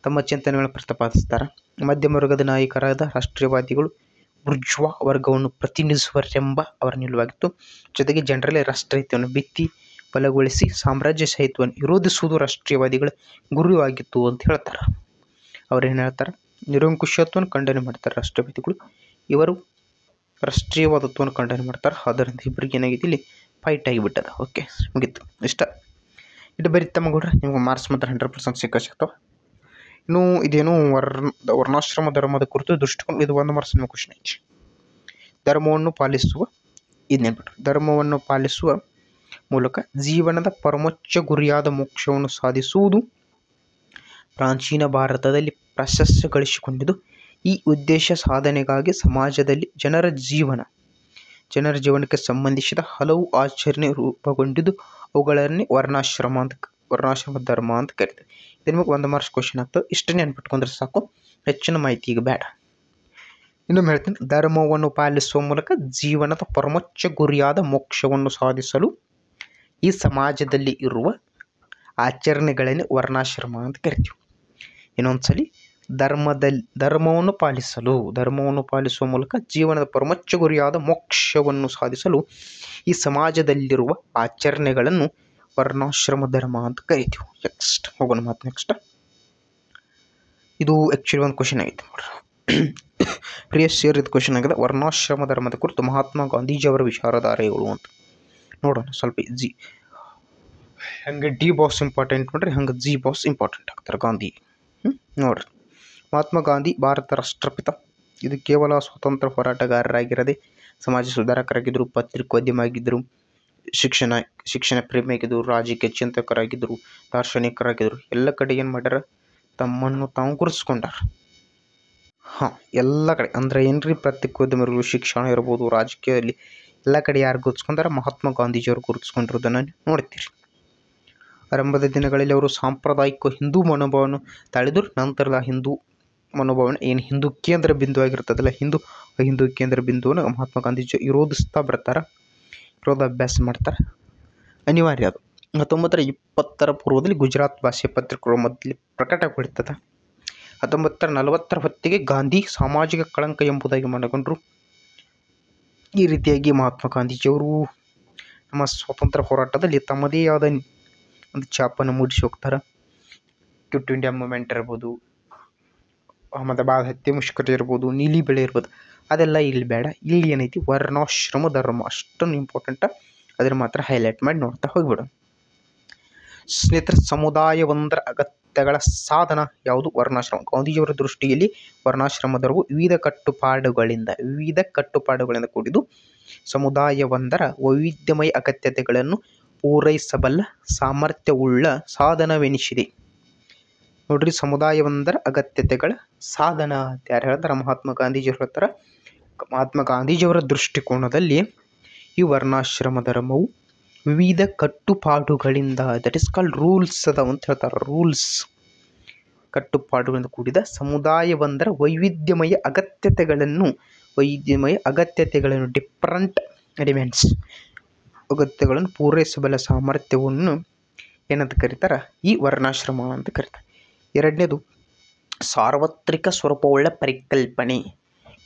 ತಮ್ಮ ಚಿಂತನೆಗಳನ್ನು ಪ್ರತಿಪಾದಿಸ್ತಾರೆ. ಮಧ್ಯಮ ವರ್ಗದ ನಾಯಕರಾದ ರಾಷ್ಟ್ರೀಯವಾದಿಗಳು ಬುರ್ಜ್ವಾ ವರ್ಗವನ್ನು ಪ್ರತಿನಿಧಿಸುವರೆಂಬ ಅವರ ನಿಲುವಾಗಿತ್ತು. ಜೊತೆಗೆ ಜನರಲ್ಲಿ ರಾಷ್ಟ್ರೀಯತೆಯನ್ನು ಬಿತ್ತಿ ಬಲಗೊಳಿಸಿ ಸಾಮ್ರಾಜ್ಯಶಾಹಿತ್ವವನ್ನು ವಿರೋಧಿಸುವುದು ರಾಷ್ಟ್ರೀಯವಾದಿಗಳ ಗುರಿಯಾಗಿತ್ತು ಅಂತ ಹೇಳ್ತಾರೆ. ಅವ್ರೇನು ಹೇಳ್ತಾರೆ, ನಿರಂಕುಶತ್ವವನ್ನು ಖಂಡನೆ ಮಾಡ್ತಾರೆ ರಾಷ್ಟ್ರವಾದಿಗಳು, ಇವರು ರಾಷ್ಟ್ರೀಯವಾದತ್ವವನ್ನು ಖಂಡನೆ ಮಾಡ್ತಾರೆ. ಅದರಿಂದ ಇಬ್ಬರಿಗೆ ಏನಾಗಿದೆ ಇಲ್ಲಿ ಫೈಟ್ ಆಗಿಬಿಟ್ಟದ. ಓಕೆ, ಮುಗೀತು. ಇಷ್ಟ ಇದು ಬರೀ ಮಗಳ್ರೆ, ನಿಮ್ಗೆ ಮಾರ್ಕ್ಸ್ ಮಾತ್ರ 100% ಸಿಗ್ತಾವೆ. ಇನ್ನು ಇದೇನು ವರ್ಣಾಶ್ರಮ ಧರ್ಮದ ಕುರಿತು ದೃಷ್ಟಿಕೋನ, ಇದು 1 ಮಾರ್ಕ್ಸ್ ನಿಮ್ಮ ಕ್ವಶನ್ ಐತಿ. ಧರ್ಮವನ್ನು ಪಾಲಿಸುವ, ಇದು ನೆನ್ಬಿಟ್ರು, ಧರ್ಮವನ್ನು ಪಾಲಿಸುವ ಮೂಲಕ ಜೀವನದ ಪರಮೋಚ್ಚ ಗುರಿಯಾದ ಮೋಕ್ಷವನ್ನು ಸಾಧಿಸುವುದು ಪ್ರಾಚೀನ ಭಾರತದಲ್ಲಿ ಪ್ರಾಶಸ್ತ್ಯ ಗಳಿಸಿಕೊಂಡಿದ್ದು, ಈ ಉದ್ದೇಶ ಸಾಧನೆಗಾಗಿ ಸಮಾಜದಲ್ಲಿ ಜನರ ಜೀವನಕ್ಕೆ ಸಂಬಂಧಿಸಿದ ಹಲವು ಆಚರಣೆ ರೂಪುಗೊಂಡಿದ್ದು ಅವುಗಳನ್ನೇ ವರ್ಣಾಶ್ರಮ ಧರ್ಮ ಅಂತ ಕರೀತಾರೆ. ಇದು ನಿಮಗೆ 1 ಮಾರ್ಕ್ಸ್ ಕ್ವಶನ್ ಆಗ್ತದೆ. ಇಷ್ಟೇ ನೆನ್ಪಿಟ್ಕೊಂಡ್ರೆ ಸಾಕು, ಹೆಚ್ಚಿನ ಮಾಹಿತಿ ಈಗ ಬೇಡ. ಇನ್ನೊಮ್ಮೆ ಹೇಳ್ತೀನಿ, ಧರ್ಮವನ್ನು ಪಾಲಿಸುವ ಮೂಲಕ ಜೀವನದ ಪರಮೋಚ್ಚ ಗುರಿಯಾದ ಮೋಕ್ಷವನ್ನು ಸಾಧಿಸಲು ಈ ಸಮಾಜದಲ್ಲಿ ಇರುವ ಆಚರಣೆಗಳನ್ನೇ ವರ್ಣಾಶ್ರಮ ಅಂತ ಕರಿತೀವಿ. ಇನ್ನೊಂದ್ಸಲಿ, ಧರ್ಮವನ್ನು ಪಾಲಿಸುವ ಮೂಲಕ ಜೀವನದ ಪರಮೋಚ್ಚ ಗುರಿಯಾದ ಮೋಕ್ಷವನ್ನು ಸಾಧಿಸಲು ಈ ಸಮಾಜದಲ್ಲಿರುವ ಆಚರಣೆಗಳನ್ನು ವರ್ಣಾಶ್ರಮ ಧರ್ಮ ಅಂತ ಕರಿತೀವಿ. ನೆಕ್ಸ್ಟ್ ಹೋಗೋಣ ಮಾತು. ನೆಕ್ಸ್ಟ್ ಇದು ಆ್ಯಕ್ಚುಲಿ ಒಂದು ಕ್ವಶನ್ ಆಗೈತೆ ನೋಡ್ರಿ, ಪ್ರಿಯಸ್ ಇಯರ್ ಇದು ಕ್ವಶನ್ ಆಗಿದೆ. ವರ್ಣಾಶ್ರಮ ಧರ್ಮದ ಕುರಿತು ಮಹಾತ್ಮ ಗಾಂಧೀಜಿಯವರ ವಿಚಾರಧಾರೆಗಳು ಅಂತ ನೋಡೋಣ. ಸ್ವಲ್ಪ ಜಿ ಹಂಗೆ ಡಿ ಬಾಸ್ ಇಂಪಾರ್ಟೆಂಟ್ ನೋಡ್ರಿ, ಹಂಗೆ ಜಿ ಬಾಸ್ ಇಂಪಾರ್ಟೆಂಟ್ ಆಗ್ತಾರೆ. ಗಾಂಧಿ ನೋಡ್ರಿ, ಮಹಾತ್ಮ ಗಾಂಧಿ ಭಾರತ ರಾಷ್ಟ್ರಪಿತ. ಇದು ಕೇವಲ ಸ್ವತಂತ್ರ ಹೋರಾಟಗಾರರಾಗಿರದೆ ಸಮಾಜ ಸುಧಾರಕರಾಗಿದ್ದರು, ಪತ್ರಿಕೋದ್ಯಮ ಆಗಿದ್ದರು, ಶಿಕ್ಷಣ ಪ್ರೇಮಿ ಆಗಿದ್ದರು, ರಾಜಕೀಯ ಚಿಂತಕರಾಗಿದ್ದರು, ದಾರ್ಶನಿಕರಾಗಿದ್ದರು. ಎಲ್ಲ ಕಡೆ ಏನು ಮಾಡ್ಯಾರ, ತಮ್ಮನ್ನು ತಾವು ಗುರುತಿಸ್ಕೊಂಡಾರ. ಎಲ್ಲ ಕಡೆ ಅಂದರೆ ಏನ್ರಿ, ಪತ್ರಿಕೋದ್ಯಮರು, ಶಿಕ್ಷಣ ಇರ್ಬೋದು, ರಾಜಕೀಯದಲ್ಲಿ ಎಲ್ಲ ಕಡೆ ಯಾರು ಗುರುತಿಸ್ಕೊಂಡಾರ, ಮಹಾತ್ಮ ಗಾಂಧೀಜಿಯವರು ಗುರುತಿಸ್ಕೊಂಡಿರೋದನ್ನು ನೋಡ್ತೀರಿ. ಆರಂಭದ ದಿನಗಳಲ್ಲಿ ಅವರು ಸಾಂಪ್ರದಾಯಿಕ ಹಿಂದೂ ಮನೋಭಾವವನ್ನು ತಳೆದರು. ನಂತರದ ಹಿಂದೂ ಮನೋಭಾವನೆ ಏನು ಹಿಂದೂ ಕೇಂದ್ರ ಬಿಂದು ಆಗಿರ್ತದಲ್ಲ, ಹಿಂದೂ ಕೇಂದ್ರ ಬಿಂದುವನ್ನು ಮಹಾತ್ಮ ಗಾಂಧೀಜಿ ವಿರೋಧಿಸ್ತಾ ಬರ್ತಾರೆ, ವಿರೋಧಾಭ್ಯಾಸ ಮಾಡ್ತಾರೆ. ಅನಿವಾರ್ಯ ಅದು. 1920ರ ಪೂರ್ವದಲ್ಲಿ ಗುಜರಾತ್ ಭಾಷೆ ಪತ್ರಿಕೆಗಳು ಮೊದಲು ಪ್ರಕಟಗೊಳ್ಳುತ್ತದೆ. 1940ರ ಹೊತ್ತಿಗೆ ಗಾಂಧಿ ಸಾಮಾಜಿಕ ಕಳಂಕ ಎಂಬುದಾಗಿ ಮನಗೊಂಡರು. ಈ ರೀತಿಯಾಗಿ ಮಹಾತ್ಮ ಗಾಂಧೀಜಿಯವರು ನಮ್ಮ ಸ್ವಾತಂತ್ರ್ಯ ಹೋರಾಟದಲ್ಲಿ ತಮ್ಮದೇ ಆದ ಒಂದು ಛಾಪನ್ನು ಮೂಡಿಸಿ ಹೋಗ್ತಾರೆ. ಕ್ವಿಟ್ ಇಂಡಿಯಾ ಮೂವ್ಮೆಂಟ್ ಇರ್ಬೋದು, ಅಹಮದಾಬಾದ್ ಹತ್ಯೆ ಮುಷ್ಕರ ಇರ್ಬೋದು, ನೀಲಿ ಬೆಳೆ ಇರ್ಬೋದು, ಅದೆಲ್ಲ ಇಲ್ಲಿ ಬೇಡ. ಇಲ್ಲಿ ಏನೈತಿ, ವರ್ಣಾಶ್ರಮ ಧರ್ಮ ಅಷ್ಟೊಂದು ಇಂಪಾರ್ಟೆಂಟ, ಅದನ್ನು ಮಾತ್ರ ಹೈಲೈಟ್ ಮಾಡಿ ನೋಡ್ತಾ ಹೋಗ್ಬಿಡೋಣ. ಸ್ನೇಹಿತರೆ, ಸಮುದಾಯವೊಂದರ ಅಗತ್ಯಗಳ ಸಾಧನ ಯಾವುದು? ವರ್ಣಾಶ್ರಮ. ಗಾಂಧೀಜಿಯವರ ದೃಷ್ಟಿಯಲ್ಲಿ ವರ್ಣಾಶ್ರಮ ಧರ್ಮವು ವಿವಿಧ ಕಟ್ಟುಪಾಡುಗಳಿಂದ ಕೂಡಿದ್ದು ಸಮುದಾಯವೊಂದರ ವೈವಿಧ್ಯಮಯ ಅಗತ್ಯತೆಗಳನ್ನು ಪೂರೈಸಬಲ್ಲ ಸಾಮರ್ಥ್ಯವುಳ್ಳ ಸಾಧನವೆನಿಸಿದೆ. ನೋಡ್ರಿ, ಸಮುದಾಯವೊಂದರ ಅಗತ್ಯತೆಗಳ ಸಾಧನ ಅಂತ ಯಾರು ಹೇಳ್ತಾರೆ? ಮಹಾತ್ಮ ಗಾಂಧೀಜಿಯವರು ಹೇಳ್ತಾರೆ. ಮಹಾತ್ಮ ಗಾಂಧೀಜಿಯವರ ದೃಷ್ಟಿಕೋನದಲ್ಲಿ ಈ ವರ್ಣಾಶ್ರಮ ಧರ್ಮವು ವಿವಿಧ ಕಟ್ಟುಪಾಡುಗಳಿಂದ, ದಟ್ ಇಸ್ ಕಾಲ್ಡ್ ರೂಲ್ಸ್ ಅದಾವ ಅಂತ ಹೇಳ್ತಾರೆ. ರೂಲ್ಸ್, ಕಟ್ಟುಪಾಡುಗಳಿಂದ ಕೂಡಿದ ಸಮುದಾಯವೊಂದರ ವೈವಿಧ್ಯಮಯ ಅಗತ್ಯತೆಗಳನ್ನು ಡಿಫ್ರೆಂಟ್ ಎಲಿಮೆಂಟ್ಸ್ ಅಗತ್ಯಗಳನ್ನು ಪೂರೈಸಬಲ್ಲ ಸಾಮರ್ಥ್ಯವನ್ನು ಏನಂತ ಕರೀತಾರೆ? ಈ ವರ್ಣಾಶ್ರಮ ಅಂತ ಕರೀತಾರೆ. ಎರಡನೇದು, ಸಾರ್ವತ್ರಿಕ ಸ್ವರೂಪವುಳ್ಳ ಪರಿಕಲ್ಪನೆ.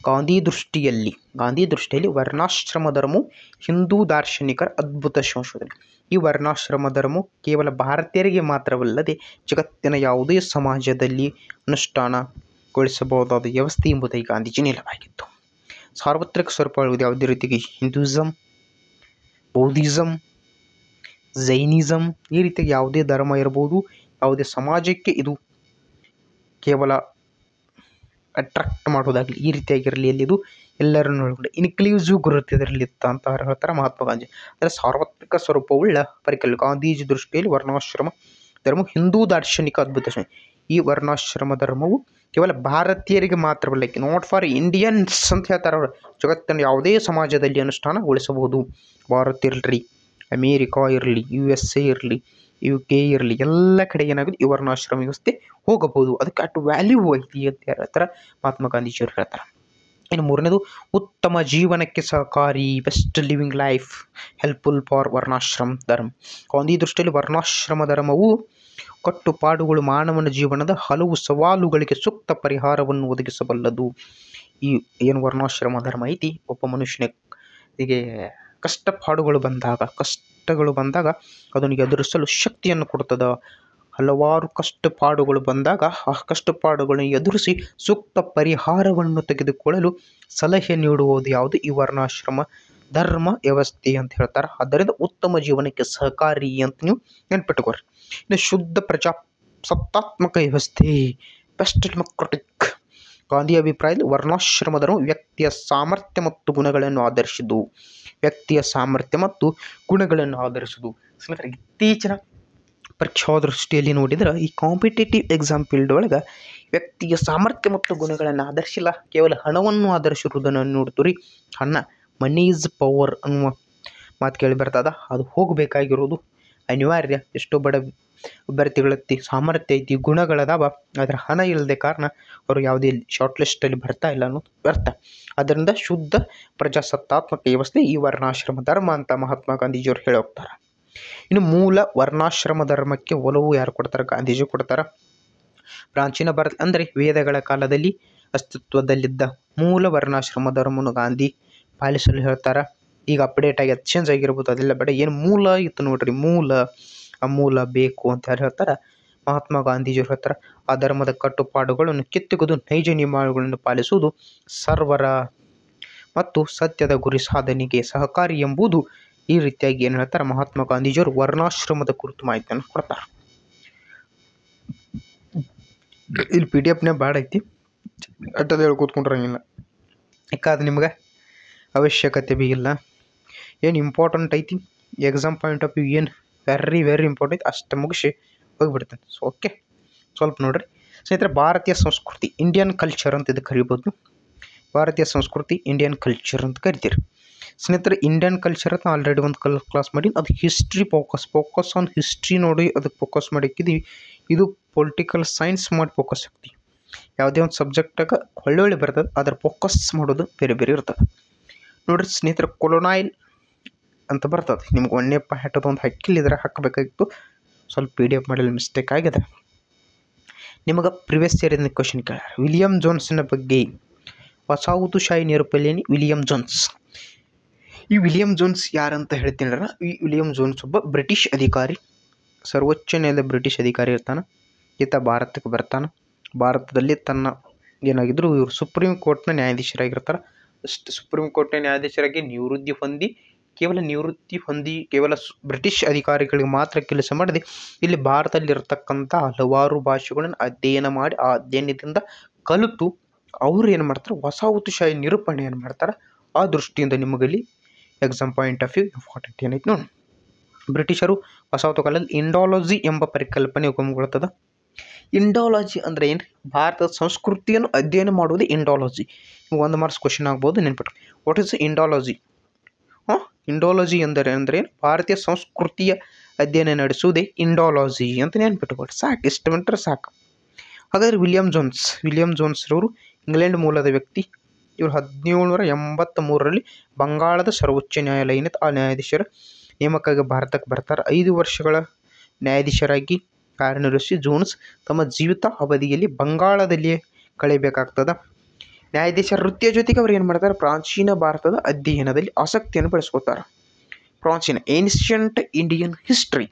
ಗಾಂಧಿ ದೃಷ್ಟಿಯಲ್ಲಿ ವರ್ಣಾಶ್ರಮ ಧರ್ಮವು ಹಿಂದೂ ದಾರ್ಶನಿಕರ ಅದ್ಭುತ ಸಂಶೋಧನೆ. ಈ ವರ್ಣಾಶ್ರಮ ಧರ್ಮವು ಕೇವಲ ಭಾರತೀಯರಿಗೆ ಮಾತ್ರವಲ್ಲದೆ ಜಗತ್ತಿನ ಯಾವುದೇ ಸಮಾಜದಲ್ಲಿ ಅನುಷ್ಠಾನಗೊಳಿಸಬಹುದಾದ ವ್ಯವಸ್ಥೆ ಎಂಬುದಾಗಿ ಗಾಂಧೀಜಿ ನಿಲುವಾಗಿತ್ತು. ಸಾರ್ವತ್ರಿಕ ಸ್ವರೂಪಗಳು ಯಾವುದೇ ರೀತಿಗೆ ಹಿಂದೂಯಿಸಮ್, ಬೌದ್ಧಿಸಮ್, ಜೈನಿಸಮ್, ಈ ರೀತಿಯಾಗಿ ಯಾವುದೇ ಧರ್ಮ ಇರ್ಬೋದು, ಯಾವುದೇ ಸಮಾಜಕ್ಕೆ ಇದು ಕೇವಲ ಅಟ್ರಾಕ್ಟ್ ಮಾಡೋದಾಗಲಿ ಈ ರೀತಿಯಾಗಿರಲಿ, ಎಲ್ಲಿದು ಎಲ್ಲರನ್ನು ಒಳಗಡೆ ಇನ್ಕ್ಲೂಸಿವ್ ಗುರುತಿರಲಿತ್ತ ಅಂತ ಹೇಳ್ತಾರೆ ಮಹಾತ್ಮ ಗಾಂಧಿ. ಅಂದರೆ ಸಾರ್ವತ್ರಿಕ ಸ್ವರೂಪವುಳ್ಳ ಪರಿಕಲ್ಪನೆ. ಗಾಂಧೀಜಿ ದೃಷ್ಟಿಯಲ್ಲಿ ವರ್ಣಾಶ್ರಮ ಧರ್ಮವು ಹಿಂದೂ ದಾರ್ಶನಿಕ ಅದ್ಭುತ. ಈ ವರ್ಣಾಶ್ರಮ ಧರ್ಮವು ಕೇವಲ ಭಾರತೀಯರಿಗೆ ಮಾತ್ರವಲ್ಲ, ನಾಟ್ ಫಾರ್ ಇಂಡಿಯನ್ಸ್ ಅಂತ ಹೇಳ್ತಾರೆ ಅವರು. ಜಗತ್ತಿನ ಯಾವುದೇ ಸಮಾಜದಲ್ಲಿ ಅನುಷ್ಠಾನಗೊಳಿಸಬಹುದು. ಭಾರತ ಇರಲಿ, ಅಮೇರಿಕಾ ಇರಲಿ, USA ಇರಲಿ, UK ಇರಲಿ, ಎಲ್ಲ ಕಡೆ ಏನಾಗುತ್ತೆ ಈ ವರ್ಣಾಶ್ರಮ ವ್ಯವಸ್ಥೆ ಹೋಗಬಹುದು. ಅದಕ್ಕೆ ಅಷ್ಟು ವ್ಯಾಲ್ಯೂ ಐತಿ ಅಂತ ಹೇಳ್ತಾರೆ ಮಹಾತ್ಮ ಗಾಂಧೀಜಿಯವರು ಹೇಳ್ತಾರೆ. ಇನ್ನು ಮೂರನೇದು, ಉತ್ತಮ ಜೀವನಕ್ಕೆ ಸಹಕಾರಿ, best living life helpful for varnashrama dharma. Gandhi ದೃಷ್ಟಿಯಲ್ಲಿ ವರ್ಣಾಶ್ರಮ ಧರ್ಮವು ಕಟ್ಟುಪಾಡುಗಳು ಮಾನವನ ಜೀವನದ ಹಲವು ಸವಾಲುಗಳಿಗೆ ಸೂಕ್ತ ಪರಿಹಾರವನ್ನು ಒದಗಿಸಬಲ್ಲದು. ಈ ಏನು ವರ್ಣಾಶ್ರಮ ಧರ್ಮ ಐತಿ, ಒಬ್ಬ ಮನುಷ್ಯನಿಗೆ ಕಷ್ಟಪಾಡುಗಳು ಬಂದಾಗ, ಕಷ್ಟಗಳು ಬಂದಾಗ ಅದನ್ನು ಎದುರಿಸಲು ಶಕ್ತಿಯನ್ನು ಕೊಡುತ್ತದೆ. ಹಲವಾರು ಕಷ್ಟಪಾಡುಗಳು ಬಂದಾಗ ಆ ಕಷ್ಟಪಾಡುಗಳನ್ನು ಎದುರಿಸಿ ಸೂಕ್ತ ಪರಿಹಾರವನ್ನು ತೆಗೆದುಕೊಳ್ಳಲು ಸಲಹೆ ನೀಡುವುದು ಯಾವುದು? ಈ ವರ್ಣಾಶ್ರಮ ಧರ್ಮ ವ್ಯವಸ್ಥೆ ಅಂತ ಹೇಳ್ತಾರೆ. ಆದ್ದರಿಂದ ಉತ್ತಮ ಜೀವನಕ್ಕೆ ಸಹಕಾರಿ ಅಂತ ನೀವು ನೆನ್ಪಿಟ್ಕೋರಿ. ಇನ್ನು ಶುದ್ಧ ಪ್ರಜಾಸತ್ತಾತ್ಮಕ ವ್ಯವಸ್ಥೆ, ಬೆಸ್ಟ್ ಡೆಮೊಕ್ರೆಟಿಕ್. ಗಾಂಧಿ ಅಭಿಪ್ರಾಯದಲ್ಲಿ ವರ್ಣಾಶ್ರಮ ಧರ್ಮ ವ್ಯಕ್ತಿಯ ಸಾಮರ್ಥ್ಯ ಮತ್ತು ಗುಣಗಳನ್ನು ಆಧರಿಸಿದ್ದು. ವ್ಯಕ್ತಿಯ ಸಾಮರ್ಥ್ಯ ಮತ್ತು ಗುಣಗಳನ್ನು ಆಧರಿಸುವುದು. ಸ್ನೇಹಿತರೆ, ಇತ್ತೀಚಿನ ಪರೀಕ್ಷಾ ದೃಷ್ಟಿಯಲ್ಲಿ ನೋಡಿದರೆ ಈ ಕಾಂಪಿಟೇಟಿವ್ ಎಕ್ಸಾಮ್ ಫೀಲ್ಡ್ ಒಳಗೆ ವ್ಯಕ್ತಿಯ ಸಾಮರ್ಥ್ಯ ಮತ್ತು ಗುಣಗಳನ್ನು ಆಧರಿಸಿಲ್ಲ, ಕೇವಲ ಹಣವನ್ನು ಆಧರಿಸಿರುವುದನ್ನು ನೋಡ್ತೀವಿ. ಹಣ, ಮನಿ ಈಸ್ ಪವರ್ ಅನ್ನುವ ಮಾತು ಕೇಳಿ ಬರ್ತದ. ಅದು ಹೋಗಬೇಕಾಗಿರೋದು ಅನಿವಾರ್ಯ. ಎಷ್ಟೋ ಬಡ ಅಭ್ಯರ್ಥಿಗಳತ್ತಿ ಸಾಮರ್ಥ್ಯ ಐತಿ, ಗುಣಗಳದಾವ, ಆದರೆ ಹಣ ಇಲ್ಲದೆ ಕಾರಣ ಅವರು ಯಾವುದೇ ಶಾರ್ಟ್ ಲಿಸ್ಟಲ್ಲಿ ಬರ್ತಾ ಇಲ್ಲ ಅನ್ನೋದು ವ್ಯರ್ಥ. ಅದರಿಂದ ಶುದ್ಧ ಪ್ರಜಾಸತ್ತಾತ್ಮಕ ವ್ಯವಸ್ಥೆ ಈ ವರ್ಣಾಶ್ರಮ ಧರ್ಮ ಅಂತ ಮಹಾತ್ಮ ಗಾಂಧೀಜಿಯವರು ಹೇಳಿ ಹೋಗ್ತಾರೆ. ಇನ್ನು ಮೂಲ ವರ್ಣಾಶ್ರಮ ಧರ್ಮಕ್ಕೆ ಒಲವು ಯಾರು ಕೊಡ್ತಾರೆ? ಗಾಂಧೀಜಿ ಕೊಡ್ತಾರೆ. ಪ್ರಾಚೀನ ಭಾರತ ಅಂದರೆ ವೇದಗಳ ಕಾಲದಲ್ಲಿ ಅಸ್ತಿತ್ವದಲ್ಲಿದ್ದ ಮೂಲ ವರ್ಣಾಶ್ರಮ ಧರ್ಮವನ್ನು ಗಾಂಧಿ ಪಾಲಿಸಲು ಹೇಳ್ತಾರೆ. ಈಗ ಅಪ್ಡೇಟ್ ಆಗಿ ಚೇಂಜ್ ಆಗಿರ್ಬೋದು, ಅದೆಲ್ಲ ಬೇಡ. ಏನು ಮೂಲ ಇತ್ತು ನೋಡ್ರಿ, ಮೂಲ ಅಮೂಲ ಬೇಕು ಅಂತ ಯಾರು ಹೇಳ್ತಾರೆ? ಮಹಾತ್ಮ ಗಾಂಧೀಜಿಯವರು ಹೇಳ್ತಾರೆ. ಆ ಧರ್ಮದ ಕಟ್ಟುಪಾಡುಗಳನ್ನು ಕಿತ್ತುವುದು, ನೈಜ ನಿಯಮಗಳನ್ನು ಪಾಲಿಸುವುದು ಸರ್ವರ ಮತ್ತು ಸತ್ಯದ ಗುರಿ ಸಾಧನೆಗೆ ಸಹಕಾರಿ ಎಂಬುದು. ಈ ರೀತಿಯಾಗಿ ಏನು ಹೇಳ್ತಾರೆ ಮಹಾತ್ಮ ಗಾಂಧೀಜಿಯವರು ವರ್ಣಾಶ್ರಮದ ಕುರಿತು ಮಾಹಿತಿಯನ್ನು ಕೊಡ್ತಾರೆ. ಇಲ್ಲಿ PDF ಭಾಳ ಐತಿ, ಅಟ್ಟದ ಹೇಳಿ ಕೂತ್ಕೊಂಡ್ರಂಗಿಲ್ಲ, ಯಾಕಾದ್ರೆ ನಿಮ್ಗೆ ಅವಶ್ಯಕತೆ ಬಿ ಇಲ್ಲ. ಏನು ಇಂಪಾರ್ಟೆಂಟ್ ಐತಿ ಎಕ್ಸಾಮ್ ಪಾಯಿಂಟ್ ಆಫ್ ವ್ಯೂ, ಏನು ವೆರಿ ಇಂಪಾರ್ಟೆಂಟ್ ಅಷ್ಟು ಮುಗಿಸಿ ಹೋಗಿಬಿಡ್ತೇನೆ. ಸೊ ಓಕೆ, ಸ್ವಲ್ಪ ನೋಡ್ರಿ ಸ್ನೇಹಿತರೆ. ಭಾರತೀಯ ಸಂಸ್ಕೃತಿ, ಇಂಡಿಯನ್ ಕಲ್ಚರ್ ಅಂತ ಇದಕ್ಕೆ ಕರಿಬೋದು. ಭಾರತೀಯ ಸಂಸ್ಕೃತಿ ಇಂಡಿಯನ್ ಕಲ್ಚರ್ ಅಂತ ಕರಿತೀರಿ. ಸ್ನೇಹಿತರೆ, ಇಂಡಿಯನ್ ಕಲ್ಚರ್ ಅಂತ ಆಲ್ರೆಡಿ ಒಂದು ಕ್ಲಾಸ್ ಮಾಡಿ, ಅದು ಹಿಸ್ಟ್ರಿ ಫೋಕಸ್ ಆನ್ ಹಿಸ್ಟ್ರಿ ನೋಡಿ ಅದಕ್ಕೆ ಫೋಕಸ್ ಮಾಡಿಕ್ಕಿದ್ದೀವಿ. ಇದು ಪೊಲಿಟಿಕಲ್ ಸೈನ್ಸ್ ಮಾಡಿ ಫೋಕಸ್ ಆಗ್ತೀವಿ. ಯಾವುದೇ ಒಂದು ಸಬ್ಜೆಕ್ಟಾಗ ಒಳ್ಳೊಳ್ಳೆ ಬರ್ತದೆ, ಅದರ ಫೋಕಸ್ ಮಾಡೋದು ಬೇರೆ ಬೇರೆ ಇರ್ತದೆ. ನೋಡಿರಿ ಸ್ನೇಹಿತರೆ, ಕೊಲೊನೈಲ್ ಅಂತ ಬರ್ತದೆ. ನಿಮ್ಗೆ 1ನೇ ಪಾಠದ ಒಂದು ಹಕ್ಕಿಲಿದ್ರೆ ಹಾಕಬೇಕಾಗಿತ್ತು, ಸ್ವಲ್ಪ PDF ಮಾಡಲು ಮಿಸ್ಟೇಕ್ ಆಗಿದೆ. ನಿಮಗೆ ಪ್ರಿವಿಯಸ್ ಇಯರಿಂದ ಕ್ವಶನ್ ಕೇಳ್ಯಾರ. ವಿಲಿಯಂ ಜೋನ್ಸ್ನ ಬಗ್ಗೆ ವಸಾಹತುಶಾಹಿ ನಿರೂಪಣೆಯಲ್ಲಿ ವಿಲಿಯಂ ಜೋನ್ಸ್. ಈ ವಿಲಿಯಂ ಜೋನ್ಸ್ ಯಾರಂತ ಹೇಳ್ತೀನಿ. ಈ ವಿಲಿಯಂ ಜೋನ್ಸ್ ಒಬ್ಬ ಬ್ರಿಟಿಷ್ ಅಧಿಕಾರಿ, ಸರ್ವೋಚ್ಚ ನ್ಯಾಯಾಲಯದ ಬ್ರಿಟಿಷ್ ಅಧಿಕಾರಿ ಇರ್ತಾನೆ. ಈತ ಭಾರತಕ್ಕೆ ಬರ್ತಾನೆ. ಭಾರತದಲ್ಲಿ ತನ್ನ ಏನಾಗಿದ್ರು ಇವರು ಸುಪ್ರೀಂ ಕೋರ್ಟ್ನ ನ್ಯಾಯಾಧೀಶರಾಗಿರ್ತಾರೆ. ಸುಪ್ರೀಂ ಕೋರ್ಟ್ನ ನ್ಯಾಯಾಧೀಶರಾಗಿ ನಿವೃತ್ತಿ ಹೊಂದಿ ಕೇವಲ ಬ್ರಿಟಿಷ್ ಅಧಿಕಾರಿಗಳಿಗೆ ಮಾತ್ರ ಕೆಲಸ ಮಾಡದೆ ಇಲ್ಲಿ ಭಾರತದಲ್ಲಿರ್ತಕ್ಕಂಥ ಹಲವಾರು ಭಾಷೆಗಳನ್ನು ಅಧ್ಯಯನ ಮಾಡಿ ಆ ಅಧ್ಯಯನದಿಂದ ಕಲಿತು ಅವರು ಏನು ಮಾಡ್ತಾರೆ, ವಸಾಹತುಶಾಹಿ ನಿರೂಪಣೆಯನ್ನು ಮಾಡ್ತಾರೆ. ಆ ದೃಷ್ಟಿಯಿಂದ ನಿಮಗಲ್ಲಿ exam point of view important ಏನೈತೆ ನೋಡಿ. ಬ್ರಿಟಿಷರು ವಸಾಹತು ಕಾಲದಲ್ಲಿ ಇಂಡಾಲಜಿ ಎಂಬ ಪರಿಕಲ್ಪನೆ ಒಗ್ಗೂಡ್ತದೆ. ಇಂಡಾಲಜಿ ಅಂದರೆ ಏನು? ಭಾರತದ ಸಂಸ್ಕೃತಿಯನ್ನು ಅಧ್ಯಯನ ಮಾಡುವುದು ಇಂಡಾಲಜಿ. ಒಂದು ಮಾರ್ಕ್ಸ್ ಕ್ವಶನ್ ಆಗ್ಬೋದು, ನೆನ್ಪಿಟ್ರಿ. What is Indology? ಇಂಡಾಲಜಿ ಅಂದರೆ ಏನು? ಭಾರತೀಯ ಸಂಸ್ಕೃತಿಯ ಅಧ್ಯಯನ ನಡೆಸುವುದೇ ಇಂಡಾಲಜಿ ಅಂತ ನೆನ್ಪಿಟ್ಕೊಳ್ರಿ. ಸಾಕು, ಇಷ್ಟು ಬಿಟ್ಟರೆ ಸಾಕು. ಹಾಗಾದರೆ ವಿಲಿಯಂ ಜೋನ್ಸ್ರವರು ಇಂಗ್ಲೆಂಡ್ ಮೂಲದ ವ್ಯಕ್ತಿ. ಇವರು 1783ರಲ್ಲಿ ಬಂಗಾಳದ ಸರ್ವೋಚ್ಚ ನ್ಯಾಯಾಲಯದ ಆ ನ್ಯಾಯಾಧೀಶರ ನೇಮಕ್ಕಾಗಿ ಭಾರತಕ್ಕೆ ಬರ್ತಾರೆ. 5 ವರ್ಷಗಳ ನ್ಯಾಯಾಧೀಶರಾಗಿ ಕಾರ್ಯನಿರ್ವಹಿಸಿ ಜೋನ್ಸ್ ತಮ್ಮ ಜೀವಿತ ಅವಧಿಯಲ್ಲಿ ಬಂಗಾಳದಲ್ಲಿಯೇ ಕಳೆಯಬೇಕಾಗ್ತದೆ. ನ್ಯಾಯಾಧೀಶರ ವೃತ್ತಿಯ ಜೊತೆಗೆ ಅವರು ಏನು ಮಾಡ್ತಾರೆ, ಪ್ರಾಚೀನ ಭಾರತದ ಅಧ್ಯಯನದಲ್ಲಿ ಆಸಕ್ತಿಯನ್ನು ಬೆಳೆಸ್ಕೋತಾರೆ. ಏನ್ಷಿಯಂಟ್ ಇಂಡಿಯನ್ ಹಿಸ್ಟ್ರಿ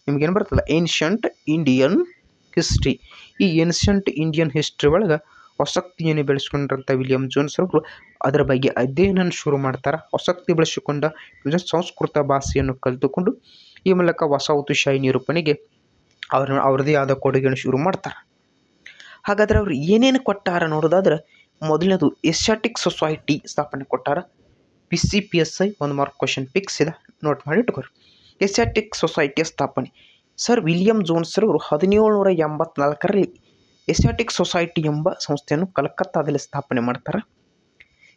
ನಿಮ್ಗೇನು ಬರ್ತದೆ, ಏನ್ಷಿಯಂಟ್ ಇಂಡಿಯನ್ ಹಿಸ್ಟ್ರಿ. ಈ ಏನ್ಷಿಯಂಟ್ ಇಂಡಿಯನ್ ಹಿಸ್ಟ್ರಿ ಒಳಗೆ ಆಸಕ್ತಿಯನ್ನು ಬೆಳೆಸ್ಕೊಂಡ್ರಂಥ ವಿಲಿಯಂ ಜೋನ್ಸ್ ಅವರು ಅದರ ಬಗ್ಗೆ ಅಧ್ಯಯನ ಶುರು ಮಾಡ್ತಾರೆ. ಆಸಕ್ತಿ ಬೆಳೆಸಿಕೊಂಡ ಸಂಸ್ಕೃತ ಭಾಷೆಯನ್ನು ಕಲಿತುಕೊಂಡು ಈ ಮೂಲಕ ವಸಾಹತುಶಾಹಿ ನಿರೂಪಣೆಗೆ ಅವ್ರದ್ದೇ ಆದ ಕೊಡುಗೆಯನ್ನು ಶುರು ಮಾಡ್ತಾರೆ. ಹಾಗಾದರೆ ಅವರು ಏನೇನು ಕೊಟ್ಟಾರ ನೋಡೋದಾದ್ರೆ, ಮೊದಲನೇದು ಏಷ್ಯಾಟಿಕ್ ಸೊಸೈಟಿ ಸ್ಥಾಪನೆ ಕೊಟ್ಟಾರ. PCPSI 1 ಮಾರ್ಕ್ ಕ್ವಶನ್ ಫಿಕ್ಸ್ ಇದೆ, ನೋಟ್ ಮಾಡಿ ಇಟ್ಕೋರಿ. ಏಷ್ಯಾಟಿಕ್ ಸೊಸೈಟಿಯ ಸ್ಥಾಪನೆ ಸರ್ ವಿಲಿಯಂ ಜೋನ್ಸ್ರವರು 1784ರಲ್ಲಿ ಏಷ್ಯಾಟಿಕ್ ಸೊಸೈಟಿ ಎಂಬ ಸಂಸ್ಥೆಯನ್ನು ಕಲ್ಕತ್ತಾದಲ್ಲಿ ಸ್ಥಾಪನೆ ಮಾಡ್ತಾರೆ.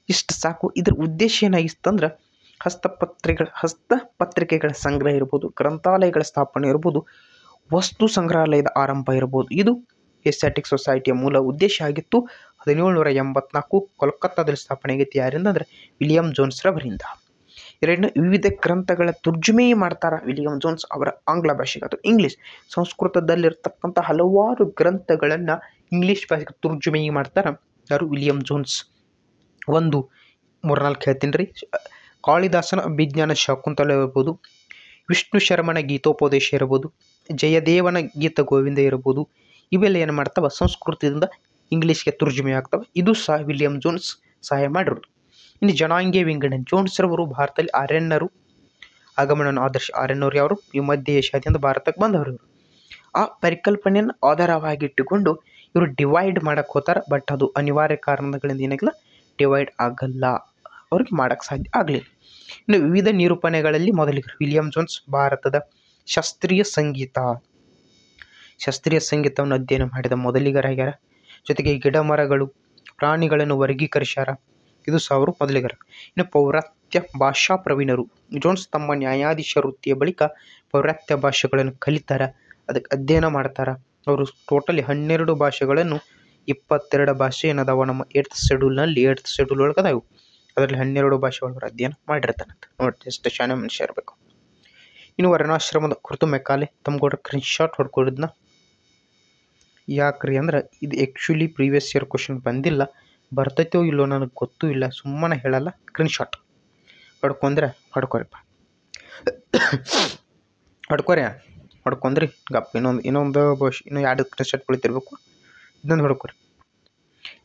ಇಷ್ಟು ಸಾಕು. ಇದರ ಉದ್ದೇಶ ಏನಾಗಿತ್ತಂದ್ರೆ ಹಸ್ತಪತ್ರಿಕೆಗಳ ಸಂಗ್ರಹ ಇರ್ಬೋದು, ಗ್ರಂಥಾಲಯಗಳ ಸ್ಥಾಪನೆ ಇರ್ಬೋದು, ವಸ್ತು ಸಂಗ್ರಹಾಲಯದ ಆರಂಭ ಇರ್ಬೋದು. ಇದು ಏಷ್ಯಾಟಿಕ್ ಸೊಸೈಟಿಯ ಮೂಲ ಉದ್ದೇಶ ಆಗಿತ್ತು. 1784 ಕೋಲ್ಕತ್ತಾದಲ್ಲಿ ಸ್ಥಾಪನೆ ಆಗೈತಿ. ಯಾರಿಂದ ಅಂದರೆ ವಿಲಿಯಂ ಜೋನ್ಸ್ರವರಿಂದ. ಎರಡನೇ, ವಿವಿಧ ಗ್ರಂಥಗಳ ತರ್ಜುಮೆ ಮಾಡ್ತಾರೆ ವಿಲಿಯಂ ಜೋನ್ಸ್ ಅವರ ಆಂಗ್ಲ ಭಾಷೆಗೆ ಅಥವಾ ಇಂಗ್ಲೀಷ್. ಸಂಸ್ಕೃತದಲ್ಲಿರ್ತಕ್ಕಂಥ ಹಲವಾರು ಗ್ರಂಥಗಳನ್ನು ಇಂಗ್ಲೀಷ್ ಭಾಷೆಗೆ ತರ್ಜುಮೆ ಮಾಡ್ತಾರೆ ಯಾರು, ವಿಲಿಯಂ ಜೋನ್ಸ್. 3-4 ಹೇಳ್ತೀನಿ ರೀ. ಕಾಳಿದಾಸನ ಅಭಿಜ್ಞಾನ ಶಾಕುಂತಲ ಇರ್ಬೋದು, ವಿಷ್ಣು ಶರ್ಮನ ಗೀತೋಪದೇಶ ಇರ್ಬೋದು, ಜಯದೇವನ ಗೀತ ಗೋವಿಂದ ಇರ್ಬೋದು, ಇವೆಲ್ಲ ಏನು ಮಾಡ್ತಾವೆ ಸಂಸ್ಕೃತದಿಂದ ಇಂಗ್ಲೀಷ್ಗೆ ತರ್ಜುಮೆ ಆಗ್ತವೆ. ಇದು ಸಹ ವಿಲಿಯಂ ಜೋನ್ಸ್ ಸಹಾಯ ಮಾಡಿರೋದು. ಇನ್ನು ಜನಾಂಗೀಯ ವಿಂಗಡಣೆ, ಜೋನ್ಸ್ ರವರು ಭಾರತದಲ್ಲಿ ಆರ್ಯನ್ನರು ಆಗಮನವನ್ನು ಆದರ್ಶ. ಆರ್ಯನ್ನರು ಯಾರು? ಈ ಮಧ್ಯ ಏಷ್ಯಾದಿಂದ ಭಾರತಕ್ಕೆ ಬಂದವರು. ಆ ಪರಿಕಲ್ಪನೆಯನ್ನು ಆಧಾರವಾಗಿಟ್ಟುಕೊಂಡು ಇವರು ಡಿವೈಡ್ ಮಾಡಕ್ಕೆ ಹೋಗ್ತಾರೆ. ಬಟ್ ಅದು ಅನಿವಾರ್ಯ ಕಾರಣಗಳಿಂದ ಏನಾಗಿಲ್ಲ, ಡಿವೈಡ್ ಆಗಲ್ಲ, ಅವ್ರಿಗೆ ಮಾಡೋಕ್ಕೆ ಸಾಧ್ಯ ಆಗಲಿಲ್ಲ. ಇನ್ನು ವಿವಿಧ ನಿರೂಪಣೆಗಳಲ್ಲಿ ಮೊದಲಿಗರು ವಿಲಿಯಂ ಜೋನ್ಸ್ ಭಾರತದ ಶಾಸ್ತ್ರೀಯ ಸಂಗೀತವನ್ನು ಅಧ್ಯಯನ ಮಾಡಿದ ಮೊದಲಿಗರಾಗ್ಯಾರ. ಜೊತೆಗೆ ಗಿಡ ಮರಗಳು ಪ್ರಾಣಿಗಳನ್ನು ವರ್ಗೀಕರಿಸ್ಯಾರ. ಇದು ಸಹ ಅವರು ಮೊದಲಿಗರು. ಇನ್ನು ಪೌರಾತ್ಯ ಭಾಷಾ ಪ್ರವೀಣರು, ಜೋನ್ಸ್ ತಮ್ಮ ನ್ಯಾಯಾಧೀಶ ವೃತ್ತಿಯ ಬಳಿಕ ಪೌರಾತ್ಯ ಭಾಷೆಗಳನ್ನು ಕಲಿತಾರ, ಅದಕ್ಕೆ ಅಧ್ಯಯನ ಮಾಡ್ತಾರೆ. ಅವರು ಟೋಟಲಿ 12 ಭಾಷೆಗಳನ್ನು 22 ಭಾಷೆ ಏನದಾವ ನಮ್ಮ 8th ಶೆಡ್ಯೂಲ್ ಒಳಗೆ ಅದಾವು. ಅದರಲ್ಲಿ 12 ಭಾಷೆ ಒಳಗೆ ಅಧ್ಯಯನ ಮಾಡಿರ್ತಾನಂತ ನೋಡಿ. ಎಷ್ಟು ಶಾನೆ ಮನುಷ್ಯ ಇರಬೇಕು. ಇನ್ನು ವರ್ಣಾಶ್ರಮದ ಕುರಿತು ಮೆಕಾಲೆ ತಮ್ಗೋಡ ಸ್ಕ್ರೀನ್ಶಾಟ್ ಹೊಡ್ಕೊಂಡಿದ್ನ. ಯಾಕ್ರಿ ಅಂದ್ರೆ ಇದು ಆ್ಯಕ್ಚುಲಿ ಪ್ರೀವಿಯಸ್ ಇಯರ್ ಕ್ವಶನ್ ಬಂದಿಲ್ಲ, ಬರ್ತೈತೋ ಇಲ್ಲೋ ನನಗೆ ಗೊತ್ತೂ ಇಲ್ಲ, ಸುಮ್ಮನೆ ಹೇಳಲ್ಲ. ಸ್ಕ್ರೀನ್ಶಾಟ್ ಹೊಡ್ಕೊರಿಪ್ಪ, ಹೊಡ್ಕೊಂಡ್ರಿ ಗಪ್. ಇನ್ನೊಂದು ಭಾಷೆ ಇನ್ನೂ 2 ಸ್ಕ್ರೀನ್ಶಾಟ್ ಕುಳಿತಿರ್ಬೇಕು. ಇದೊಂದು ಹೊಡ್ಕೊರಿ.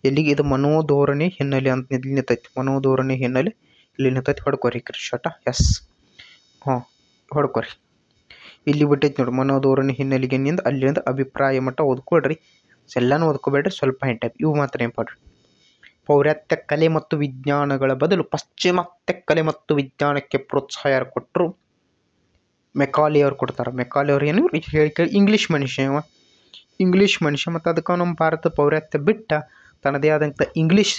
ಎಲ್ಲಿಗೆ ಇದು ಮನೋಧೋರಣೆ ಹಿನ್ನೆಲೆ ಅಂತ ಇಲ್ಲಿ ನಿಂತೈತಿ. ಮನೋಧೋರಣೆ ಹಿನ್ನೆಲೆ ಇಲ್ಲಿ ನಿಂತೈತಿ. ಹೊಡ್ಕೊರಿ ಸ್ಕ್ರೀನ್ಶಾಟ. ಎಸ್, ಹೊಡ್ಕೊರಿ. ಇಲ್ಲಿ ಬಿಟ್ಟೈತಿ ನೋಡಿ, ಮನೋಧೋರಣೆ ಹಿನ್ನೆಲೆಗಿನಿಂದ ಅಲ್ಲಿಂದ ಅಭಿಪ್ರಾಯ ಮಟ್ಟ ಓದ್ಕೊಳ್ರಿ. ಎಲ್ಲನೂ ಓದ್ಕೋಬೇಡ್ರಿ, ಸ್ವಲ್ಪ ಟೈಪ್. ಇವು ಮಾತ್ರ ಇಂಪಾರ್ಟೆಂಟ್. ಪೌರಾತ್ಯ ಕಲೆ ಮತ್ತು ವಿಜ್ಞಾನಗಳ ಬದಲು ಪಾಶ್ಚಿಮಾತ್ಯ ಕಲೆ ಮತ್ತು ವಿಜ್ಞಾನಕ್ಕೆ ಪ್ರೋತ್ಸಾಹ ಯಾರು ಕೊಟ್ಟರು? ಮೆಕಾಲೆ ಅವ್ರು ಕೊಡ್ತಾರೆ. ಮೆಕಾಲೆ ಅವ್ರು ಏನು ಹೇಳಿ ಇಂಗ್ಲೀಷ್ ಮನುಷ್ಯ ಮತ್ತು ಅದಕ್ಕೆ ನಮ್ಮ ಭಾರತ ಪೌರಾತ್ಯ ಬಿಟ್ಟ ತನ್ನದೇ ಆದಂಥ ಇಂಗ್ಲೀಷ್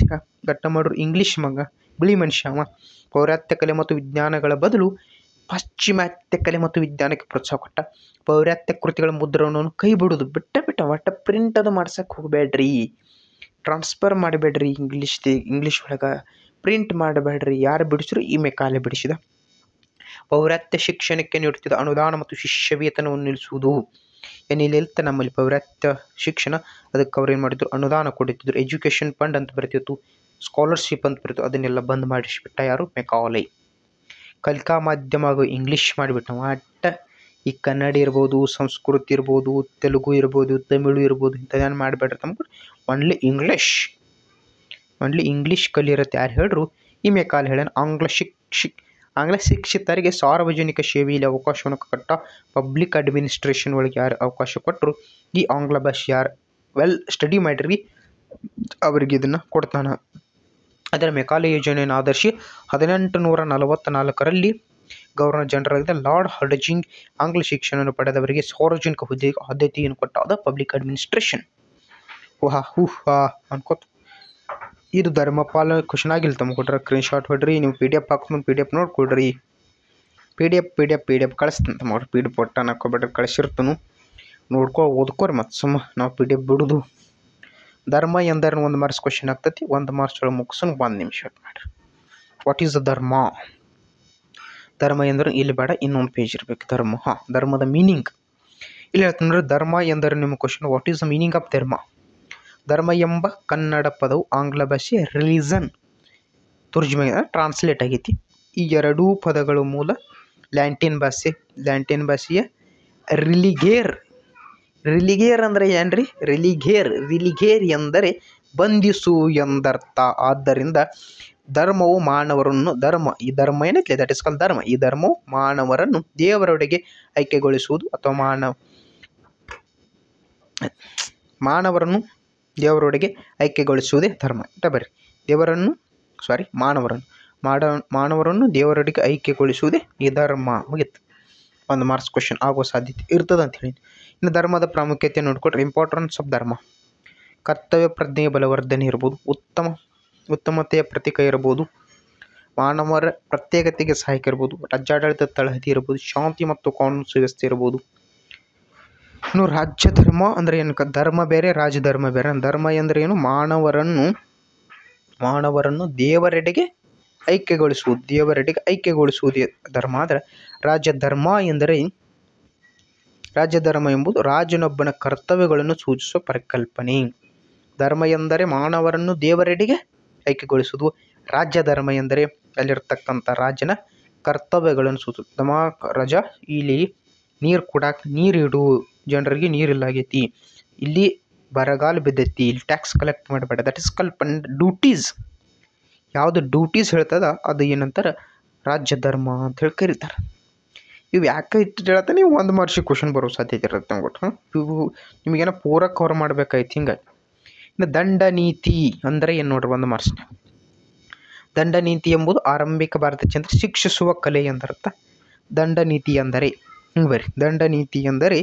ಗಟ್ಟ ಮಾಡೋರು ಇಂಗ್ಲೀಷ್ ಬಿಳಿ ಮನುಷ್ಯ ಅವ. ಪೌರಾತ್ಯ ಕಲೆ ಮತ್ತು ವಿಜ್ಞಾನಗಳ ಬದಲು ಪಾಶ್ಚಿಮಾತ್ಯ ಕಲೆ ಮತ್ತು ವಿಜ್ಞಾನಕ್ಕೆ ಪ್ರೋತ್ಸಾಹ ಕೊಟ್ಟ. ಪೌರಾತ್ಯ ಕೃತಿಗಳ ಮುದ್ರಣವನ್ನು ಕೈ ಬಿಡೋದು ಬಿಟ್ಟ ಒಟ್ಟ ಪ್ರಿಂಟ್ ಅದು ಮಾಡ್ಸಕ್ಕೆ ಹೋಗಬೇಡ್ರಿ, ಟ್ರಾನ್ಸ್ಫರ್ ಮಾಡಬೇಡ್ರಿ. ಇಂಗ್ಲೀಷ್ ಒಳಗೆ ಪ್ರಿಂಟ್ ಮಾಡಬೇಡ್ರಿ. ಯಾರು ಬಿಡಿಸಿದ್ರು? ಈ ಮೆಕಾಲೆ ಬಿಡಿಸಿದ. ಪೌರಾತ್ಯ ಶಿಕ್ಷಣಕ್ಕೆ ನೀಡುತ್ತಿದ್ದ ಅನುದಾನ ಮತ್ತು ಶಿಷ್ಯ ವೇತನವನ್ನು ನಿಲ್ಲಿಸುವುದು. ಏನಿಲ್ಲ ನಮ್ಮಲ್ಲಿ ಪೌರಾತ್ಯ ಶಿಕ್ಷಣ, ಅದಕ್ಕೆ ಅವ್ರು ಏನು ಮಾಡಿದ್ರು? ಅನುದಾನ ಕೊಡುತ್ತಿದ್ರು. ಎಜುಕೇಷನ್ ಫಂಡ್ ಅಂತ ಬರ್ತಿತ್ತು, ಸ್ಕಾಲರ್ಶಿಪ್ ಅಂತ ಬರ್ತಿತ್ತು, ಅದನ್ನೆಲ್ಲ ಬಂದ್ ಮಾಡಿಸ್ಬಿಟ್ಟ ಯಾರು? ಮೆಕಾಲೆ. ಕಲಿಕಾ ಮಾಧ್ಯಮ ಹಾಗೂ ಇಂಗ್ಲೀಷ್ ಮಾಡಿಬಿಟ್ಟ. ಒಟ್ಟ ಈ ಕನ್ನಡ ಇರ್ಬೋದು, ಸಂಸ್ಕೃತ ಇರ್ಬೋದು, ತೆಲುಗು ಇರ್ಬೋದು, ತಮಿಳು ಇರ್ಬೋದು, ಇಂಥದ್ದೇನು ಮಾಡಬೇಡ್ರಿ. ತಮ್ಗೆ ಒನ್ಲಿ ಇಂಗ್ಲೀಷ್ ಕಲಿಯಿರತ್ತೆ. ಯಾರು ಹೇಳ್ರು? ಈ ಮೆಕಾಲೆ ಹೇಳ್ಯಾನ. ಆಂಗ್ಲ ಶಿಕ್ಷಿತರಿಗೆ ಸಾರ್ವಜನಿಕ ಸೇವೆಯಲ್ಲಿ ಅವಕಾಶವನ್ನು ಕೊಟ್ಟ. ಪಬ್ಲಿಕ್ ಅಡ್ಮಿನಿಸ್ಟ್ರೇಷನ್ ಒಳಗೆ ಯಾರು ಅವಕಾಶ ಕೊಟ್ಟರು? ಈ ಆಂಗ್ಲ ಭಾಷೆ ಯಾರು ವೆಲ್ ಸ್ಟಡಿ ಮಾಡಿರಿ ಅವರಿಗೆ ಇದನ್ನು ಕೊಡ್ತಾನೆ. ಅದರ ಮೆಕಾಲೆ ಯೋಜನೆಯನ್ನು ಆಧರಿಸಿ 1844ರಲ್ಲಿ ಗವರ್ನರ್ ಜನರಲ್ ಆಗಿದ್ದ ಲಾರ್ಡ್ ಹರ್ಡಿಂಜ್ ಆಂಗ್ಲ ಶಿಕ್ಷಣವನ್ನು ಪಡೆದವರಿಗೆ ಸಾರ್ವಜನಿಕ ಹುದ್ದೆಗೆ ಆದ್ಯತೆಯನ್ನು ಕೊಟ್ಟ. ಅದು ಪಬ್ಲಿಕ್ ಅಡ್ಮಿನಿಸ್ಟ್ರೇಷನ್. ಅನ್ಕೋತ ಇದು ಧರ್ಮಪಾಲ ಕ್ವಶನ್ ಆಗಿಲ್ಲ. ತಮ್ಮ ಕೊಟ್ರೆ ಸ್ಕ್ರೀನ್ಶಾಟ್ ಹೊಡ್ರಿ. ನೀವು PDF ಹಾಕ್ಕೊಂಡು PDF ನೋಡ್ಕೊಡ್ರಿ. PDF ಕಳಿಸ್ತೀನಿ ತಮ್ಮ. PDF ಒಟ್ಟ ಹಾಕೋಬೇಡ್ರಿ, ಕಳಿಸಿರ್ತನು ಓದ್ಕೋರಿ. ಮತ್ತು ನಾವು PDF ಬಿಡೋದು. ಧರ್ಮ ಎಂದರೆ 1 ಮಾರ್ಕ್ಸ್ ಕ್ವಶನ್ ಆಗ್ತೈತಿ. 1 ಮಾರ್ಕ್ಸ್ ಒಳಗೆ ಮುಗಿಸೋಣ. 1 ನಿಮಿಷ ಮಾಡಿರಿ. ವಾಟ್ ಈಸ್ ದ ಧರ್ಮ? ಧರ್ಮ ಎಂದರೆ ಇಲ್ಲಿ ಬೇಡ, ಇನ್ನೊಂದು ಪೇಜ್ ಇರಬೇಕು. ಧರ್ಮದ ಮೀನಿಂಗ್ ಇಲ್ಲಿ ಹೇಳ್ತಂದ್ರೆ, ಧರ್ಮ ಎಂದರೆ ನಿಮ್ಮ question what is the meaning of ಧರ್ಮ? ಧರ್ಮ ಎಂಬ ಕನ್ನಡ ಪದವು ಆಂಗ್ಲ ಭಾಷೆಯ ರಿಲಿಜನ್ ತರ್ಜುಮೆ ಟ್ರಾನ್ಸ್ಲೇಟ್ ಆಗೈತಿ. ಈ 2 ಪದಗಳು ಮೂಲ ಲ್ಯಾಟಿನ್ ಭಾಷೆಯ ರಿಲಿಗೇರ್ ಅಂದರೆ ಏನ್ರಿ? ರಿಲಿಗೇರ್ ಎಂದರೆ ಬಂಧಿಸು ಎಂದರ್ಥ. ಆದ್ದರಿಂದ ಧರ್ಮವು ಮಾನವರನ್ನು ಈ ಧರ್ಮ ಏನೈತಿ ದಟ್ ಇಸ್ ಕಾಲ್ಡ್ ಧರ್ಮ. ಈ ಧರ್ಮವು ಮಾನವರನ್ನು ದೇವರೊಡೆಗೆ ಐಕ್ಯಗೊಳಿಸುವುದು ಅಥವಾ ಮಾನವರನ್ನು ದೇವರೊಡೆಗೆ ಐಕ್ಯಗೊಳಿಸುವುದೇ ಧರ್ಮ. ಮಾನವರನ್ನು ದೇವರೊಡೆಗೆ ಐಕ್ಯಗೊಳಿಸುವುದೇ ಈ ಧರ್ಮ. ಮುಗಿತು. 1 ಮಾರ್ಕ್ಸ್ ಕ್ವಶನ್ ಆಗೋ ಸಾಧ್ಯತೆ ಇರ್ತದೆ ಅಂತ ಹೇಳಿ. ಇನ್ನು ಧರ್ಮದ ಪ್ರಾಮುಖ್ಯತೆ ನೋಡ್ಕೊಟ್ರೆ, ಇಂಪಾರ್ಟೆನ್ಸ್ ಆಫ್ ಧರ್ಮ. ಕರ್ತವ್ಯ ಪ್ರಜ್ಞೆಯ ಬಲವರ್ಧನೆ ಇರ್ಬೋದು, ಉತ್ತಮತೆಯ ಪ್ರತೀಕ ಇರ್ಬೋದು, ಮಾನವರ ಪ್ರತ್ಯೇಕತೆಗೆ ಸಹಾಯಕ ಇರ್ಬೋದು, ರಾಜ್ಯಾಡಳಿತ ತಳಹದಿ ಇರ್ಬೋದು, ಶಾಂತಿ ಮತ್ತು ಕಾನೂನು ಸುವ್ಯವಸ್ಥೆ ಇರ್ಬೋದು. ಇನ್ನು ರಾಜ್ಯ ಧರ್ಮ ಅಂದರೆ ಏನು? ಧರ್ಮ ಬೇರೆ, ರಾಜಧರ್ಮ ಬೇರೆ. ಧರ್ಮ ಅಂದರೆ ಏನು? ಮಾನವರನ್ನು ದೇವರೆಡೆಗೆ ಐಕ್ಯಗೊಳಿಸುವುದೇ ಧರ್ಮ. ಆದರೆ ರಾಜಧರ್ಮ ಎಂಬುದು ರಾಜನೊಬ್ಬನ ಕರ್ತವ್ಯಗಳನ್ನು ಸೂಚಿಸುವ ಪರಿಕಲ್ಪನೆ. ಧರ್ಮ ಎಂದರೆ ಮಾನವರನ್ನು ದೇವರೆಡೆಗೆ ಐಕ್ಯಗೊಳಿಸುವುದು. ರಾಜ್ಯ ಧರ್ಮ ಎಂದರೆ ಅಲ್ಲಿರ್ತಕ್ಕಂಥ ರಾಜನ ಕರ್ತವ್ಯಗಳನ್ನು ಸೂಚಿಸುತ್ತೆ. ದಮ ರಜಾ ಇಲ್ಲಿ ನೀರು ಕೊಡಾಕ ನೀರಿಡು, ಜನರಿಗೆ ನೀರಿಲ್ಲಾಗೈತಿ, ಇಲ್ಲಿ ಬರಗಾಲ ಬಿದ್ದೈತಿ, ಇಲ್ಲಿ ಟ್ಯಾಕ್ಸ್ ಕಲೆಕ್ಟ್ ಮಾಡಬೇಡ, ದಟ್ ಇಸ್ ಕಾಲ್ಡ್ ಡ್ಯೂಟೀಸ್. ಯಾವುದು ಡ್ಯೂಟೀಸ್ ಹೇಳ್ತದ ಅದು ಏನಂತಾರೆ ರಾಜ್ಯ ಧರ್ಮ ಅಂತ ಹೇಳಿ ಕರೀತಾರೆ. ಇವು ಯಾಕೆ ಇಟ್ಟು ಹೇಳ್ತಾ ನೀವು ಒಂದು ಮಾರ್ಕ್ಸಿಗೆ ಕ್ವಶನ್ ಬರೋ ಸಾಧ್ಯತೆ ಇರುತ್ತೆ ಅಂದ್ಬಿಟ್ಟು. ಇವು ನಿಮಗೇನೋ ಪೂರ ಕವರ್ ಮಾಡ್ಬೇಕಾಯ್ತು. ಹಿಂಗಾಗಿ ಇನ್ನು ದಂಡ ನೀತಿ ಅಂದರೆ ಏನು ನೋಡ್ರಿ, ಒಂದು ಮಾರ್ಕ್ಸ್ನ. ದಂಡ ನೀತಿ ಎಂಬುದು ಆರಂಭಿಕ ಭಾರತೀಯ ಜನರ ಶಿಕ್ಷಿಸುವ ಕಲೆ ಎಂದರ್ಥ. ದಂಡ ನೀತಿ ಅಂದರೆ ಬರ್ರಿ, ದಂಡ ನೀತಿ ಎಂದರೆ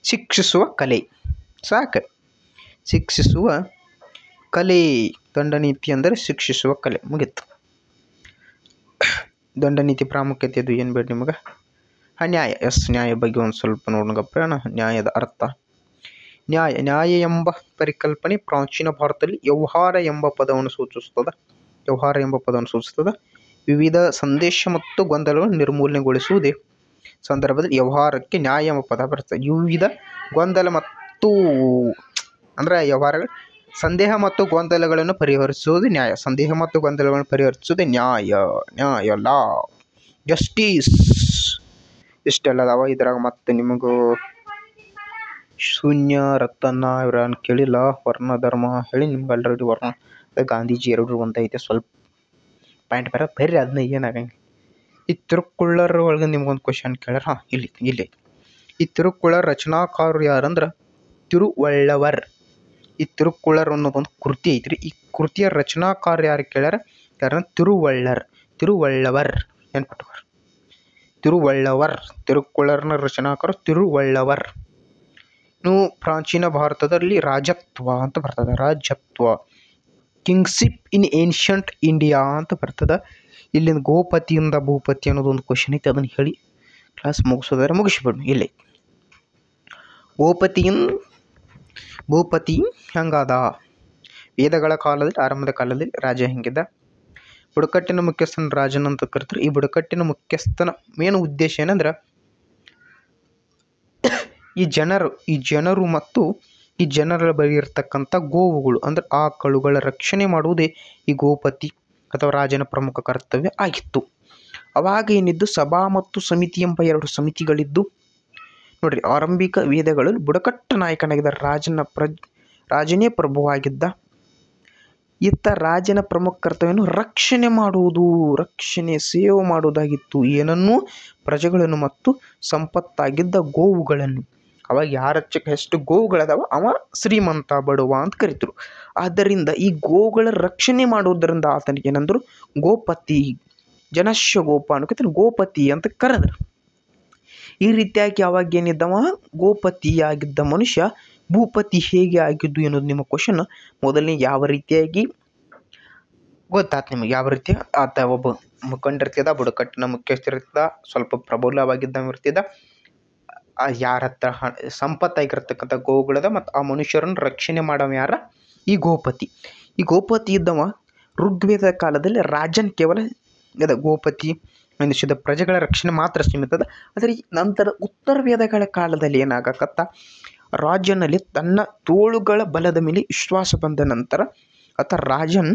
ಶಿಕ್ಷಿಸುವ ಕಲೆ. ಸಾಕು, ಶಿಕ್ಷಿಸುವ ಕಲೆ. ದಂಡ ನೀತಿ ಅಂದರೆ ಶಿಕ್ಷಿಸುವ ಕಲೆ, ಮುಗೀತು. ದಂಡ ನೀತಿ ಪ್ರಾಮುಖ್ಯತೆ ಅದು ಏನು ಬೇಡ ನಿಮಗೆ. ನ್ಯಾಯ, ಎಸ್, ನ್ಯಾಯ ಬಗ್ಗೆ ಒಂದು ಸ್ವಲ್ಪ ನೋಡೋಣಗಪ್ಪ. ನ್ಯಾಯದ ಅರ್ಥ. ನ್ಯಾಯ ಎಂಬ ಪರಿಕಲ್ಪನೆ ಪ್ರಾಚೀನ ಭಾರತದಲ್ಲಿ ವ್ಯವಹಾರ ಎಂಬ ಪದವನ್ನು ಸೂಚಿಸುತ್ತದೆ. ವಿವಿಧ ಸಂದೇಶ ಮತ್ತು ಗೊಂದಲಗಳನ್ನು ನಿರ್ಮೂಲನೆಗೊಳಿಸುವುದೇ ಸಂದರ್ಭದಲ್ಲಿ ವ್ಯವಹಾರಕ್ಕೆ ನ್ಯಾಯ ಎಂಬ ಪದ ಬರ್ತದೆ. ವಿವಿಧ ಗೊಂದಲ ಮತ್ತು ಅಂದರೆ ವ್ಯವಹಾರಗಳು ಸಂದೇಹ ಮತ್ತು ಗೊಂದಲಗಳನ್ನು ಪರಿಹರಿಸುವುದು ನ್ಯಾಯ. ಸಂದೇಹ ಮತ್ತು ಗೊಂದಲಗಳನ್ನು ಪರಿಹರಿಸುವುದೇ ನ್ಯಾಯ ಲಾ, ಜಸ್ಟಿಸ್. ಇಷ್ಟೆಲ್ಲ ಅದಾವ ಇದ್ರಾಗ. ಮತ್ತೆ ನಿಮಗೂ ಶೂನ್ಯ ರತನ ಇವರನ್ನು ಕೇಳಿಲ್ಲ. ವರ್ಣ ಧರ್ಮ ಹೇಳಿ ನಿಮ್ಗೆ ಆಲ್ರೆಡಿ ವರ್ಣ ಗಾಂಧೀಜಿ ಎರಡು ಒಂದೈತೆ, ಸ್ವಲ್ಪ ಪಾಯಿಂಟ್ ಬರ್ರಿ ಅದನ್ನ ಏನಾಗಂಗೆ. ಈ ತಿರುಕ್ಕುಳ್ಳರ ಒಳಗೆ ನಿಮ್ಗೊಂದು ಕ್ವಶನ್ ಕೇಳ್ಯಾರ. ಇಲ್ಲಿ ಈ ತಿರುಕ್ಕುಳ್ಳರ ರಚನಾಕಾರರು ಯಾರಂದ್ರೆ ತಿರುವಳ್ಳವರ್. ಈ ತಿರುಕ್ಕುಳ್ಳರ್ ಅನ್ನೋದೊಂದು ಕೃತಿ ಐತ್ರಿ. ಈ ಕೃತಿಯ ರಚನಾಕಾರ ಯಾರು ಕೇಳ್ಯಾರ, ಯಾರಂದ್ರೆ ತಿರುವಳ್ಳವರ್ ನೆನ್ಪಿಟ್ಟವರು. ತಿರುಕ್ಕುಳ್ಳರ್ನ ರಚನಾಕಾರ ತಿರುವಳ್ಳವರ್. ಇನ್ನು ಪ್ರಾಚೀನ ಭಾರತದಲ್ಲಿ ರಾಜತ್ವ ಅಂತ ಬರ್ತದೆ. ರಾಜತ್ವ, ಕಿಂಗ್ಶಿಪ್ ಇನ್ ಏನ್ಷಂಟ್ ಇಂಡಿಯಾ ಅಂತ ಬರ್ತದೆ. ಇಲ್ಲಿಂದ ಗೋಪತಿಯಿಂದ ಭೂಪತಿ ಅನ್ನೋದೊಂದು ಕ್ವಶನ್ ಐತೆ, ಅದನ್ನು ಹೇಳಿ ಕ್ಲಾಸ್ ಮುಗಿಸೋದಾದ್ರೆ ಮುಗಿಸ್ಬಿಡ್ನು. ಇಲ್ಲಿ ಭೂಪತಿ ಹೆಂಗಾದ? ವೇದಗಳ ಕಾಲದಲ್ಲಿ, ಆರಂಭದ ಕಾಲದಲ್ಲಿ ರಾಜ ಹೆಂಗಿದ್ದ? ಬುಡಕಟ್ಟಿನ ಮುಖ್ಯಸ್ಥನ ರಾಜನ ಅಂತ ಕರಿತಾರೆ. ಈ ಬುಡಕಟ್ಟಿನ ಮುಖ್ಯಸ್ಥನ ಮೇನ್ ಉದ್ದೇಶ ಏನಂದ್ರೆ ಈ ಜನರು ಮತ್ತು ಈ ಜನರ ಬಳಿ ಇರ್ತಕ್ಕಂಥ ಗೋವುಗಳು ಅಂದ್ರೆ ಆಕಳುಗಳ ರಕ್ಷಣೆ ಮಾಡುವುದೇ ಈ ಗೋಪತಿ ಅಥವಾ ರಾಜನ ಪ್ರಮುಖ ಕರ್ತವ್ಯ ಆಗಿತ್ತು. ಅವಾಗ ಏನಿದ್ದು ಸಭಾ ಮತ್ತು ಸಮಿತಿ ಎಂಬ ಎರಡು ಸಮಿತಿಗಳಿದ್ದು ನೋಡ್ರಿ. ಆರಂಭಿಕ ವೇದಗಳಲ್ಲಿ ಬುಡಕಟ್ಟು ನಾಯಕನಾಗಿದ್ದ ರಾಜನೇ ಪ್ರಭುವಾಗಿದ್ದ. ಇತ್ತ ರಾಜನ ಪ್ರಮುಖ ಕರ್ತವ್ಯವನ್ನು ಸೇವೆ ಮಾಡುವುದಾಗಿತ್ತು. ಏನನ್ನೂ ಪ್ರಜೆಗಳನ್ನು ಮತ್ತು ಸಂಪತ್ತಾಗಿದ್ದ ಗೋವುಗಳನ್ನು. ಅವಾಗ ಯಾರಚ್ಚಕ್ಕೆ ಎಷ್ಟು ಗೋವುಗಳದಾವ ಅವ ಶ್ರೀಮಂತ ಬಡವ ಅಂತ ಕರಿತರು. ಆದ್ದರಿಂದ ಈ ಗೋವುಗಳ ರಕ್ಷಣೆ ಮಾಡುವುದರಿಂದ ಆತನಿಗೆ ಏನಂದ್ರು ಗೋಪತಿ, ಜನಶ್ಯ ಗೋಪ ಅನ್ನೋಕೆ ಗೋಪತಿ ಅಂತ ಕರೆದ್ರು. ಈ ರೀತಿಯಾಗಿ ಅವಾಗ ಏನಿದ್ದವ ಗೋಪತಿಯಾಗಿದ್ದ ಮನುಷ್ಯ ಭೂಪತಿ ಹೇಗೆ ಆಗಿದ್ದು ಅನ್ನೋದು ನಿಮ್ಮ ಕ್ವಶನ್. ಮೊದಲನೇ ಯಾವ ರೀತಿಯಾಗಿ ಗೊತ್ತಾಯ್ತು ನಿಮಗೆ, ಯಾವ ರೀತಿ ಆತ ಒಬ್ಬ ಮುಖಂಡರಿರ್ತಿದ್ದ, ಬುಡಕಟ್ಟಿನ ಮುಖ್ಯಸ್ಥರಿರ್ತಿದ್ದ, ಸ್ವಲ್ಪ ಪ್ರಬಲವಾಗಿದ್ದ ಇರ್ತಿದ್ದ, ಯಾರ ಹತ್ರ ಸಂಪತ್ತಾಗಿರ್ತಕ್ಕಂಥ ಗೋವುಗಳದ ಮತ್ತು ಆ ಮನುಷ್ಯರನ್ನು ರಕ್ಷಣೆ ಮಾಡವ ಯಾರ? ಈ ಗೋಪತಿ. ಈ ಗೋಪತಿ ಇದ್ದವ ಋಗ್ವೇದ ಕಾಲದಲ್ಲಿ ರಾಜನ್ ಕೇವಲ ಗೋಪತಿ ಮನುಷ್ಯದ ಪ್ರಜೆಗಳ ರಕ್ಷಣೆ ಮಾತ್ರ ಸೀಮಿತದ. ಆದರೆ ನಂತರ ಉತ್ತರ ವೇದಗಳ ಕಾಲದಲ್ಲಿ ಏನಾಗಕತ್ತ, ರಾಜನಲ್ಲಿ ತನ್ನ ತೋಳುಗಳ ಬಲದ ಮೇಲೆ ವಿಶ್ವಾಸ ಬಂದ ನಂತರ ರಾಜನ್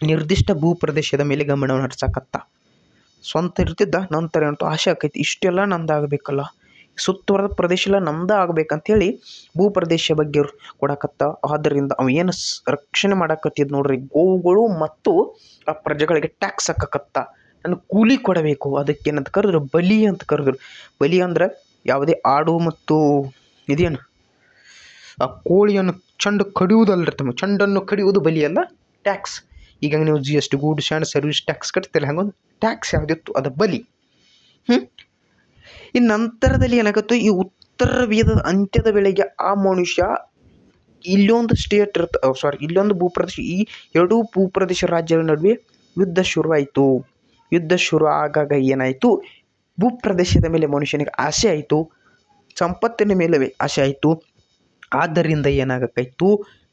ನಿರ್ದಿಷ್ಟ ಭೂಪ್ರದೇಶದ ಮೇಲೆ ಗಮನವನ್ನು ಹರಿಸಕತ್ತ. ಸ್ವಂತ ಇರ್ತಿದ್ದ, ನಂತರ ಏನಂತೂ ಆಸೆ ಆಕೈತಿ ಇಷ್ಟೆಲ್ಲ ನಂದಾಗಬೇಕಲ್ಲ, ಸುತ್ತುವರೆದ ಪ್ರದೇಶ ಎಲ್ಲ ನಮ್ದ ಆಗ್ಬೇಕಂತೇಳಿ ಭೂಪ್ರದೇಶ ಬಗ್ಗೆ ಕೊಡಕತ್ತ. ಆದ್ದರಿಂದ ಅವ ಏನು ರಕ್ಷಣೆ ಮಾಡಕತ್ತಿದ್ ನೋಡ್ರಿ, ಗೋವುಗಳು ಮತ್ತು ಆ ಪ್ರಜೆಗಳಿಗೆ ಟ್ಯಾಕ್ಸ್ ಹಾಕಕತ್ತ, ನನಗೆ ಕೂಲಿ ಕೊಡಬೇಕು. ಅದಕ್ಕೇನಂತ ಕರೆದ್ರು ಬಲಿ ಅಂತ ಕರೆದ್ರು. ಬಲಿ ಅಂದ್ರೆ ಯಾವುದೇ ಆಡು ಮತ್ತು ಇದೇನು ಆ ಕೋಳಿಯನ್ನು ಚಂಡನ್ನು ಕಡಿಯುವುದು ಬಲಿ ಅಲ್ಲ, ಟ್ಯಾಕ್ಸ್. ಈಗ ನೀವು GST goods and service tax ಕಟ್ತೀರ, ಹಂಗೊಂದು ಟ್ಯಾಕ್ಸ್ ಯಾವುದಿತ್ತು ಅದು ಬಲಿ. ಈ ನಂತರದಲ್ಲಿ ಏನಾಗುತ್ತೋ, ಈ ಉತ್ತರ ವೇದದ ಅಂತ್ಯದ ವೇಳೆಗೆ ಆ ಮನುಷ್ಯ ಇಲ್ಲೊಂದು ಸ್ಟೇಟ್ ಇಲ್ಲೊಂದು ಭೂಪ್ರದೇಶ, ಈ ಎರಡೂ ಭೂಪ್ರದೇಶ ರಾಜ್ಯಗಳ ನಡುವೆ ಯುದ್ಧ ಶುರುವಾಯಿತು. ಯುದ್ಧ ಶುರು ಆಗಾಗ ಏನಾಯಿತು, ಭೂಪ್ರದೇಶದ ಮೇಲೆ ಮನುಷ್ಯನಿಗೆ ಆಸೆ ಆಯಿತು, ಸಂಪತ್ತಿನ ಮೇಲೆ ಆಸೆ ಆಯಿತು. ಆದ್ದರಿಂದ ಏನಾಗಕ್ಕಾಯಿತು,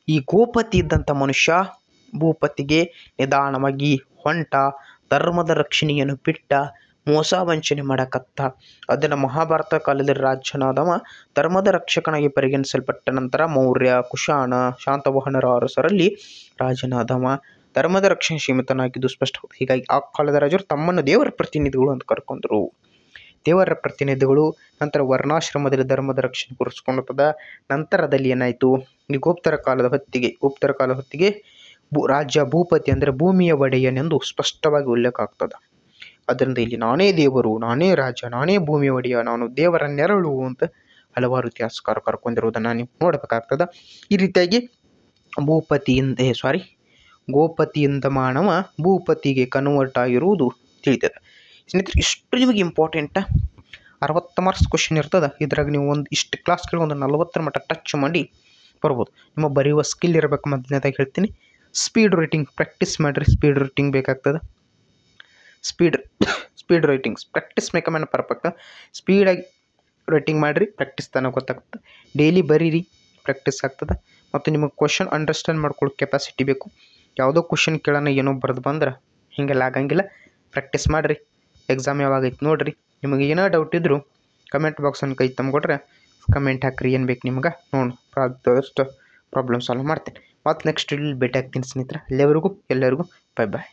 ಈ ಗೋಪತಿ ಇದ್ದಂಥ ಮನುಷ್ಯ ಭೂಪತಿಗೆ ನಿಧಾನವಾಗಿ ಹೊಂಟ, ಧರ್ಮದ ರಕ್ಷಣೆಯನ್ನು ಬಿಟ್ಟ, ಮೋಸ ವಂಚನೆ ಮಾಡಕತ್ತ. ಅದನ್ನು ಮಹಾಭಾರತ ಕಾಲದಲ್ಲಿ ರಾಜನಾದವ ಧರ್ಮದ ರಕ್ಷಕನಾಗಿ ಪರಿಗಣಿಸಲ್ಪಟ್ಟ ನಂತರ ಮೌರ್ಯ, ಕುಶಾಣ, ಶಾತವಾಹನರ ಅರಸರಲ್ಲಿ ರಾಜನಾದವ ಧರ್ಮದ ರಕ್ಷಣೆ ಶ್ರೀಮಂತನಾಗಿದ್ದು ಸ್ಪಷ್ಟವಾಗಿದೆ. ಹೀಗಾಗಿ ಆ ಕಾಲದ ರಾಜರು ತಮ್ಮನ್ನು ದೇವರ ಪ್ರತಿನಿಧಿಗಳು ಅಂತ ಕರ್ಕೊಂಡ್ರು. ದೇವರ ಪ್ರತಿನಿಧಿಗಳು. ನಂತರ ವರ್ಣಾಶ್ರಮದಲ್ಲಿ ಧರ್ಮದ ರಕ್ಷಣೆ ಕೂರಿಸ್ಕೊಳ್ಳುತ್ತದೆ. ನಂತರದಲ್ಲಿ ಏನಾಯಿತು, ಈ ಗುಪ್ತರ ಕಾಲದ ಹೊತ್ತಿಗೆ ರಾಜ್ಯ ಭೂಪತಿ ಅಂದರೆ ಭೂಮಿಯ ಒಡೆಯನೆಂದು ಸ್ಪಷ್ಟವಾಗಿ ಉಲ್ಲೇಖ ಆಗ್ತದೆ. ಅದರಿಂದ ಇಲ್ಲಿ ನಾನೇ ದೇವರು, ನಾನೇ ರಾಜ, ನಾನೇ ಭೂಮಿಯ ಒಡೆಯ, ನಾನು ದೇವರ ನೆರಳು ಅಂತ ಹಲವಾರು ಇತಿಹಾಸಕಾರ ಕರ್ಕೊಂಡಿರುವುದನ್ನು ನೀವು ನೋಡಬೇಕಾಗ್ತದೆ. ಈ ರೀತಿಯಾಗಿ ಗೋಪತಿಯಿಂದ ಮಾನವ ಭೂಪತಿಗೆ ಕನ್ವರ್ಟ್ ಆಗಿರುವುದು ತಿಳಿತದೆ. ಸ್ನೇಹಿತರೆ, ಇಷ್ಟು ನಿಮಗೆ ಇಂಪಾರ್ಟೆಂಟ್ 60 ಮಾರ್ಕ್ಸ್ ಕ್ವಶನ್ ಇರ್ತದೆ. ಇದ್ರಾಗ ನೀವು ಇಷ್ಟು ಕ್ಲಾಸ್ಗಳು ಒಂದು 40 ಮಟ್ಟ ಟಚ್ ಮಾಡಿ ಬರ್ಬೋದು. ನಿಮ್ಮ ಬರೆಯುವ ಸ್ಕಿಲ್ ಇರಬೇಕು. ಮೊದಲನೇದಾಗಿ ಹೇಳ್ತೀನಿ, ಸ್ಪೀಡ್ ರೈಟಿಂಗ್ ಪ್ರಾಕ್ಟೀಸ್ ಮಾಡಿರಿ. ಸ್ಪೀಡ್ ರೈಟಿಂಗ್ ಬೇಕಾಗ್ತದೆ. Speed writing practice make man perfect. ಸ್ಪೀಡಾಗಿ ರೈಟಿಂಗ್ ಮಾಡಿರಿ, ಪ್ರಾಕ್ಟೀಸ್ ತಾನೇ ಗೊತ್ತಾಗ್ತದೆ. ಡೈಲಿ ಬರೀರಿ, ಪ್ರಾಕ್ಟೀಸ್ ಆಗ್ತದೆ. ಮತ್ತು ನಿಮಗೆ ಕ್ವಶನ್ ಅಂಡರ್ಸ್ಟ್ಯಾಂಡ್ ಮಾಡ್ಕೊಳ್ಳೋ ಕೆಪಾಸಿಟಿ ಬೇಕು. ಯಾವುದೋ ಕ್ವಶನ್ ಕೇಳೋಣ ಏನೋ ಬರೆದು ಬಂದ್ರೆ ಹೀಗೆಲ್ಲ ಆಗಂಗಿಲ್ಲ. ಪ್ರಾಕ್ಟೀಸ್ ಮಾಡಿರಿ. ಎಕ್ಸಾಮ್ ಯಾವಾಗೈತೆ ನೋಡಿರಿ. ನಿಮಗೆ ಏನೋ ಡೌಟ್ ಇದ್ದರೂ ಕಮೆಂಟ್ ಬಾಕ್ಸನ್ನು ಕೈ ತಂದ್ಕೊಟ್ರೆ ಕಮೆಂಟ್ ಹಾಕ್ರಿ, ಏನು ಬೇಕು ನಿಮ್ಗೆ ನೋಡಿ ಆದಷ್ಟು ಪ್ರಾಬ್ಲಮ್ ಸಾಲ್ವ್ ಮಾಡ್ತೀನಿ. ಮತ್ತು ನೆಕ್ಸ್ಟ್ ಇಲ್ಲಿ ಭೇಟಿ ಆಗ್ತೀನಿ ಸ್ನೇಹಿತರೆ. ಎಲ್ಲರಿಗೂ ಬೈ ಬಾಯ್.